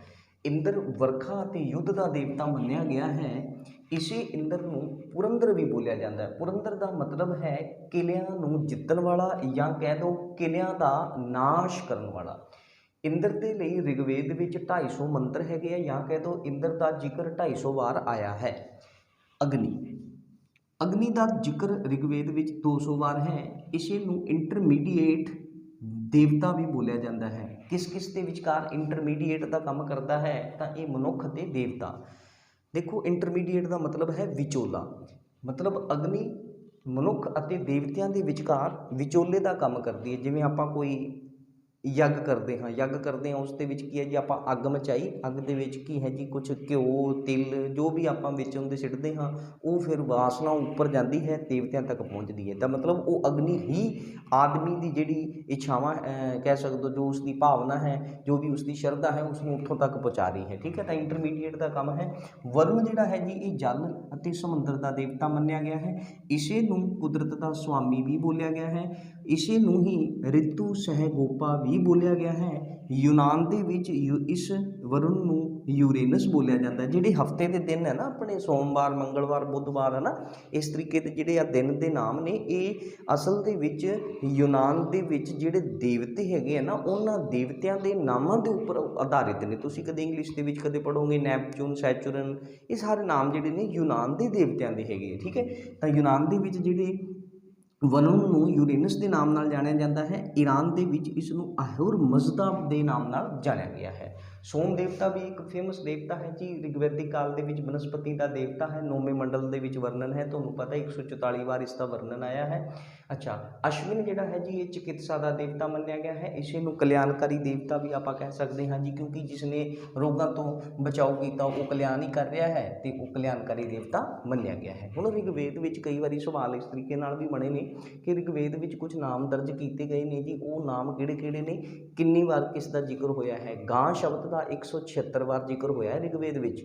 ਇੰਦਰ ਵਰਖਾ ਅਤੇ ਯੁੱਧ ਦਾ ਦੇਵਤਾ ਮੰਨਿਆ ਗਿਆ ਹੈ। ਇਸੇ ਇੰਦਰ ਨੂੰ ਪੁਰੰਦਰ ਵੀ ਬੋਲਿਆ ਜਾਂਦਾ ਹੈ। ਪੁਰੰਦਰ ਦਾ ਮਤਲਬ ਹੈ ਕਿਲਿਆਂ ਨੂੰ ਜਿੱਤਣ ਵਾਲਾ ਜਾਂ ਕਹਿ ਦਿਓ ਕਿਲਿਆਂ ਦਾ ਨਾਸ਼ ਕਰਨ ਵਾਲਾ। ਇੰਦਰ ਦੇ ਲਈ ਰਿਗਵੇਦ ਵਿੱਚ 250 ਮੰਤਰ ਹੈਗੇ ਆ ਜਾਂ ਕਹਿ ਦਿਓ ਇੰਦਰ ਦਾ ਜ਼ਿਕਰ 250 ਵਾਰ ਆਇਆ ਹੈ। ਅਗਨੀ, ਅਗਨੀ ਦਾ ਜ਼ਿਕਰ ਰਿਗਵੇਦ ਵਿੱਚ 200 ਵਾਰ ਹੈ। ਇਸੇ ਨੂੰ ਇੰਟਰਮੀਡੀਏਟ ਦੇਵਤਾ ਵੀ ਬੋਲਿਆ ਜਾਂਦਾ ਹੈ। ਕਿਸ ਕਿਸ ਦੇ ਵਿਚਕਾਰ ਇੰਟਰਮੀਡੀਏਟ ਦਾ ਕੰਮ ਕਰਦਾ ਹੈ ਤਾਂ ਇਹ ਮਨੁੱਖ ਅਤੇ ਦੇਵਤਾ। ਦੇਖੋ ਇੰਟਰਮੀਡੀਏਟ ਦਾ ਮਤਲਬ ਹੈ ਵਿਚੋਲਾ, ਮਤਲਬ ਅਗਨੀ ਮਨੁੱਖ ਅਤੇ ਦੇਵਤਿਆਂ ਦੇ ਵਿਚਕਾਰ ਵਿਚੋਲੇ ਦਾ ਕੰਮ ਕਰਦੀ ਹੈ। ਜਿਵੇਂ ਆਪਾਂ ਕੋਈ ਯੱਗ ਕਰਦੇ ਹਾਂ ਉਸ ਦੇ ਵਿੱਚ ਕੀ ਹੈ ਜੀ ਆਪਾਂ ਅੱਗ ਮਚਾਈ, ਅੱਗ ਦੇ ਵਿੱਚ ਕੀ ਹੈ ਜੀ ਕੁਛ ਘਿਓ, ਤਿਲ ਜੋ ਵੀ ਆਪਾਂ ਵਿੱਚ ਉਹਦੇ ਸਿੱਟਦੇ ਹਾਂ ਉਹ ਫਿਰ ਵਾਸਨਾ ਉੱਪਰ ਜਾਂਦੀ ਹੈ, ਦੇਵਤਿਆਂ ਤੱਕ ਪਹੁੰਚਦੀ ਹੈ। ਤਾਂ ਮਤਲਬ ਉਹ ਅਗਨੀ ਹੀ ਆਦਮੀ ਦੀ ਜਿਹੜੀ ਇੱਛਾਵਾਂ ਕਹਿ ਸਕਦੇ ਹੋ, ਜੋ ਉਸਦੀ ਭਾਵਨਾ ਹੈ, ਜੋ ਵੀ ਉਸਦੀ ਸ਼ਰਧਾ ਹੈ ਉਸਨੂੰ ਉੱਥੋਂ ਤੱਕ ਪਹੁੰਚਾ ਰਹੀ ਹੈ, ਠੀਕ ਹੈ। ਤਾਂ ਇੰਟਰਮੀਡੀਏਟ ਦਾ ਕੰਮ ਹੈ। ਵਰੁਣ ਜਿਹੜਾ ਹੈ ਜੀ ਇਹ ਜਲ ਅਤੇ ਸਮੁੰਦਰ ਦਾ ਦੇਵਤਾ ਮੰਨਿਆ ਗਿਆ ਹੈ। ਇਸੇ ਨੂੰ ਕੁਦਰਤ ਦਾ ਸੁਆਮੀ ਵੀ ਬੋਲਿਆ ਗਿਆ ਹੈ। ਇਸੇ ਨੂੰ ਹੀ ਰਿਤੂ ਸਹਿਗੋਪਾ ਵੀ ਬੋਲਿਆ ਗਿਆ ਹੈ। ਯੂਨਾਨ ਦੇ ਵਿੱਚ ਇਸ ਵਰੁਣ ਨੂੰ ਯੂਰੇਨਸ ਬੋਲਿਆ ਜਾਂਦਾ ਹੈ। ਜਿਹੜੇ ਹਫਤੇ ਦੇ ਦਿਨ ਹੈ ਨਾ ਆਪਣੇ ਸੋਮਵਾਰ, ਮੰਗਲਵਾਰ, ਬੁੱਧਵਾਰ ਹੈ ਨਾ, ਇਸ ਤਰੀਕੇ ਦੇ ਜਿਹੜੇ ਆ ਦਿਨ ਦੇ ਨਾਮ ਨੇ ਇਹ ਅਸਲ ਦੇ ਵਿੱਚ ਯੂਨਾਨ ਦੇ ਵਿੱਚ ਜਿਹੜੇ ਦੇਵਤੇ ਹੈਗੇ ਆ ਨਾ ਉਹਨਾਂ ਦੇਵਤਿਆਂ ਦੇ ਨਾਮਾਂ ਦੇ ਉੱਪਰ ਆਧਾਰਿਤ ਨੇ। ਤੁਸੀਂ ਕਦੇ ਇੰਗਲਿਸ਼ ਦੇ ਵਿੱਚ ਕਦੇ ਪੜ੍ਹੋਗੇ ਨੈਪਚੂਨ, ਸੈਚੁਰਨ, ਇਹ ਸਾਰੇ ਨਾਮ ਜਿਹੜੇ ਨੇ ਯੂਨਾਨ ਦੇ ਦੇਵਤਿਆਂ ਦੇ ਹੈਗੇ ਆ, ਠੀਕ ਹੈ। ਤਾਂ ਯੂਨਾਨ ਦੇ ਵਿੱਚ ਜਿਹੜੇ ਵਰੁਣ ਨੂੰ ਯੂਰੇਨਸ ਦੇ ਨਾਮ ਨਾਲ ਜਾਣਿਆ ਜਾਂਦਾ ਹੈ। ਈਰਾਨ ਦੇ ਵਿੱਚ ਇਸ ਨੂੰ ਅਹੁਰ ਮਜ਼ਦਾ ਦੇ ਨਾਮ ਨਾਲ ਜਾਣਿਆ ਗਿਆ ਹੈ। ਸੋਮ ਦੇਵਤਾ ਵੀ ਇੱਕ ਫੇਮਸ ਦੇਵਤਾ ਹੈ ਜੀ। ਰਿਗਵੈਦਿਕ ਕਾਲ ਦੇ ਵਿੱਚ ਬਨਸਪਤੀ ਦਾ ਦੇਵਤਾ ਹੈ। 9ਵੇਂ ਮੰਡਲ ਦੇ ਵਿੱਚ ਵਰਣਨ ਹੈ, ਤੁਹਾਨੂੰ ਪਤਾ 144 ਵਾਰ ਇਸ ਦਾ ਵਰਣਨ ਆਇਆ ਹੈ। ਅੱਛਾ, ਅਸ਼ਵਿਨ ਜਿਹੜਾ ਹੈ ਜੀ ਇਹ ਚਿਕਿਤਸਾ ਦਾ ਦੇਵਤਾ ਮੰਨਿਆ ਗਿਆ ਹੈ। ਇਸੇ ਨੂੰ ਕਲਿਆਣਕਾਰੀ ਦੇਵਤਾ ਵੀ ਆਪਾਂ ਕਹਿ ਸਕਦੇ ਹਾਂ ਜੀ, ਕਿਉਂਕਿ ਜਿਸ ਨੇ ਰੋਗਾਂ ਤੋਂ ਬਚਾਓ ਕੀਤਾ ਉਹ ਕਲਿਆਣ ਹੀ ਕਰ ਰਿਹਾ ਹੈ ਤੇ ਉਹ ਕਲਿਆਣਕਾਰੀ ਦੇਵਤਾ ਮੰਨਿਆ ਗਿਆ ਹੈ। ਹੁਣ ਰਿਗਵੇਦ ਵਿੱਚ ਕਈ ਵਾਰੀ ਸਵਾਲ ਇਸ ਤਰੀਕੇ ਨਾਲ ਵੀ ਬਣੇ ਨੇ ਕਿ ਰਿਗਵੇਦ ਵਿੱਚ ਕੁਝ ਨਾਮ ਦਰਜ ਕੀਤੇ ਗਏ ਨੇ ਜੀ, ਉਹ ਨਾਮ ਕਿਹੜੇ ਕਿਹੜੇ ਨੇ, ਕਿੰਨੀ ਵਾਰ ਕਿਸ ਦਾ ਜ਼ਿਕਰ ਹੋਇਆ ਹੈ। ਗਾਂ ਸ਼ਬਦ ਦਾ 176 ਵਾਰ ਜ਼ਿਕਰ ਹੋਇਆ ਹੈ ਰਿਗਵੇਦ ਵਿੱਚ।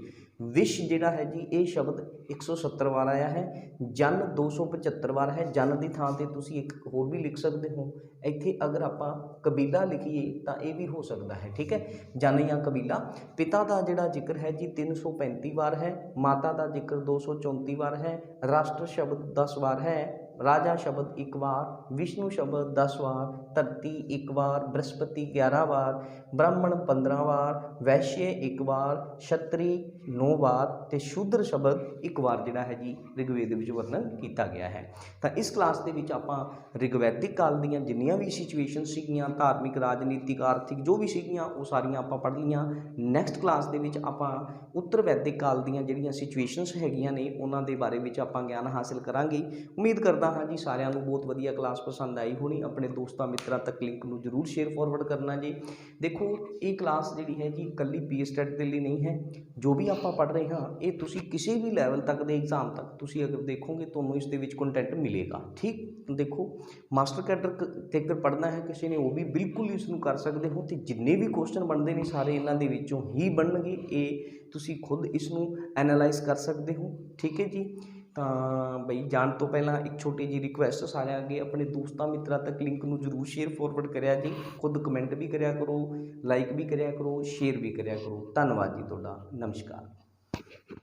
ਵਿਸ਼ ਜਿਹੜਾ ਹੈ ਜੀ ਇਹ ਸ਼ਬਦ 170 ਵਾਰ ਆਇਆ ਹੈ। ਜਨ 275 ਵਾਰ ਹੈ। ਜਨ ਦੀ ਥਾਂ ਤੇ ਤੁਸੀਂ ਇੱਕ ਹੋਰ ਵੀ ਲਿਖ ਸਕਦੇ ਹੋ। ਇੱਥੇ ਅਗਰ ਆਪਾਂ ਕਬੀਲਾ ਲਿਖੀਏ ਤਾਂ ਇਹ ਵੀ ਹੋ ਸਕਦਾ ਹੈ, ਠੀਕ ਹੈ, ਜਨ ਜਾਂ ਕਬੀਲਾ। ਪਿਤਾ ਦਾ ਜਿਹੜਾ ਜ਼ਿਕਰ ਹੈ ਜੀ 335 ਵਾਰ ਹੈ। ਮਾਤਾ ਦਾ ਜ਼ਿਕਰ 234 ਵਾਰ ਹੈ। ਰਾਸ਼ਟਰ ਸ਼ਬਦ 10 ਵਾਰ ਹੈ। ਰਾਜਾ ਸ਼ਬਦ 1 ਵਾਰ, ਵਿਸ਼ਨੂੰ ਸ਼ਬਦ 10 ਵਾਰ, ਧਰਤੀ 1 ਵਾਰ, ਬ੍ਰਹਸਪਤੀ 11 ਵਾਰ, ਬ੍ਰਾਹਮਣ 15 ਵਾਰ, ਵੈश्य 1 ਵਾਰ, ਛਤਰੀ 9 ਵਾਰ ਤੇ ਸ਼ੂਦਰ ਸ਼ਬਦ ਇੱਕ ਵਾਰ ਜਿਹੜਾ ਹੈ ਜੀ ਰਿਗਵੇਦ ਵਿੱਚ ਵਰਣਨ ਕੀਤਾ ਗਿਆ ਹੈ। ਤਾਂ ਇਸ ਕਲਾਸ ਦੇ ਵਿੱਚ ਆਪਾਂ ਰਿਗਵੈਦਿਕ ਕਾਲ ਦੀਆਂ ਜਿੰਨੀਆਂ ਵੀ ਸਿਚੁਏਸ਼ਨ ਸੀਗੀਆਂ, ਧਾਰਮਿਕ, ਰਾਜਨੀਤਿਕ, ਆਰਥਿਕ ਜੋ ਵੀ ਸੀਗੀਆਂ ਉਹ ਸਾਰੀਆਂ ਆਪਾਂ ਪੜ੍ਹ ਲਈਆਂ। ਨੈਕਸਟ ਕਲਾਸ ਦੇ ਵਿੱਚ ਆਪਾਂ ਉੱਤਰ ਵੈਦਿਕ ਕਾਲ ਦੀਆਂ ਜਿਹੜੀਆਂ ਸਿਚੁਏਸ਼ਨਸ ਹੈਗੀਆਂ ਨੇ ਉਹਨਾਂ ਦੇ ਬਾਰੇ ਵਿੱਚ ਆਪਾਂ ਗਿਆਨ ਹਾਸਿਲ ਕਰਾਂਗੇ। ਉਮੀਦ ਕਰਦਾ ਹਾਂ ਜੀ ਸਾਰਿਆਂ ਨੂੰ ਬਹੁਤ ਵਧੀਆ ਕਲਾਸ ਪਸੰਦ ਆਈ ਹੋਣੀ। ਆਪਣੇ ਦੋਸਤਾਂ ਮਿੱਤਰਾਂ ਤੱਕ ਲਿੰਕ ਨੂੰ ਜ਼ਰੂਰ ਸ਼ੇਅਰ ਫਾਰਵਰਡ ਕਰਨਾ ਜੀ। ਦੇਖੋ ਇਹ ਕਲਾਸ ਜਿਹੜੀ ਹੈ ਜੀ ਇਕੱਲੀ ਪੀਐਸਟੈਟ ਦੇ ਲਈ ਨਹੀਂ ਹੈ। ਜੋ ਵੀ ਆਪਾਂ ਪੜ੍ਹ ਰਹੇ ਹਾਂ ਇਹ ਤੁਸੀਂ ਕਿਸੇ ਵੀ ਲੈਵਲ ਤੱਕ ਦੇ ਐਗਜ਼ਾਮ ਤੱਕ ਤੁਸੀਂ ਅਗਰ ਦੇਖੋਗੇ ਤੁਹਾਨੂੰ ਇਸ ਦੇ ਵਿੱਚ ਕੰਟੈਂਟ ਮਿਲੇਗਾ। ਠੀਕ, ਦੇਖੋ ਮਾਸਟਰ ਕੈਡਰ ਤੇ ਅਗਰ ਪੜ੍ਹਨਾ ਹੈ ਕਿਸੇ ਨੇ ਉਹ ਵੀ ਬਿਲਕੁਲ ਇਸ ਨੂੰ ਕਰ ਸਕਦੇ ਹੋ ਅਤੇ ਜਿੰਨੇ ਵੀ ਕੁਐਸਚਨ ਬਣਦੇ ਨੇ ਸਾਰੇ ਇਹਨਾਂ ਦੇ ਵਿੱਚੋਂ ਹੀ ਬਣਨਗੇ। ਇਹ ਤੁਸੀਂ ਖੁਦ ਇਸ ਨੂੰ ਐਨਾਲਾਈਜ਼ ਕਰ ਸਕਦੇ ਹੋ। ਠੀਕ ਹੈ ਜੀ। ਤਾਂ ਬਈ ਜਾਣ ਤੋਂ ਪਹਿਲਾਂ ਇੱਕ ਛੋਟੀ ਜਿਹੀ ਰਿਕੁਐਸਟ ਸਾਰਿਆਂ ਅੱਗੇ, ਆਪਣੇ ਦੋਸਤਾਂ ਮਿੱਤਰਾਂ ਤੱਕ ਲਿੰਕ ਨੂੰ ਜ਼ਰੂਰ ਸ਼ੇਅਰ ਫਾਰਵਰਡ ਕਰਿਆ ਜੀ। ਖੁਦ ਕਮੈਂਟ ਵੀ ਕਰਿਆ ਕਰੋ, ਲਾਈਕ ਵੀ ਕਰਿਆ ਕਰੋ, ਸ਼ੇਅਰ ਵੀ ਕਰਿਆ ਕਰੋ। ਧੰਨਵਾਦ ਜੀ ਤੁਹਾਡਾ। ਨਮਸਕਾਰ।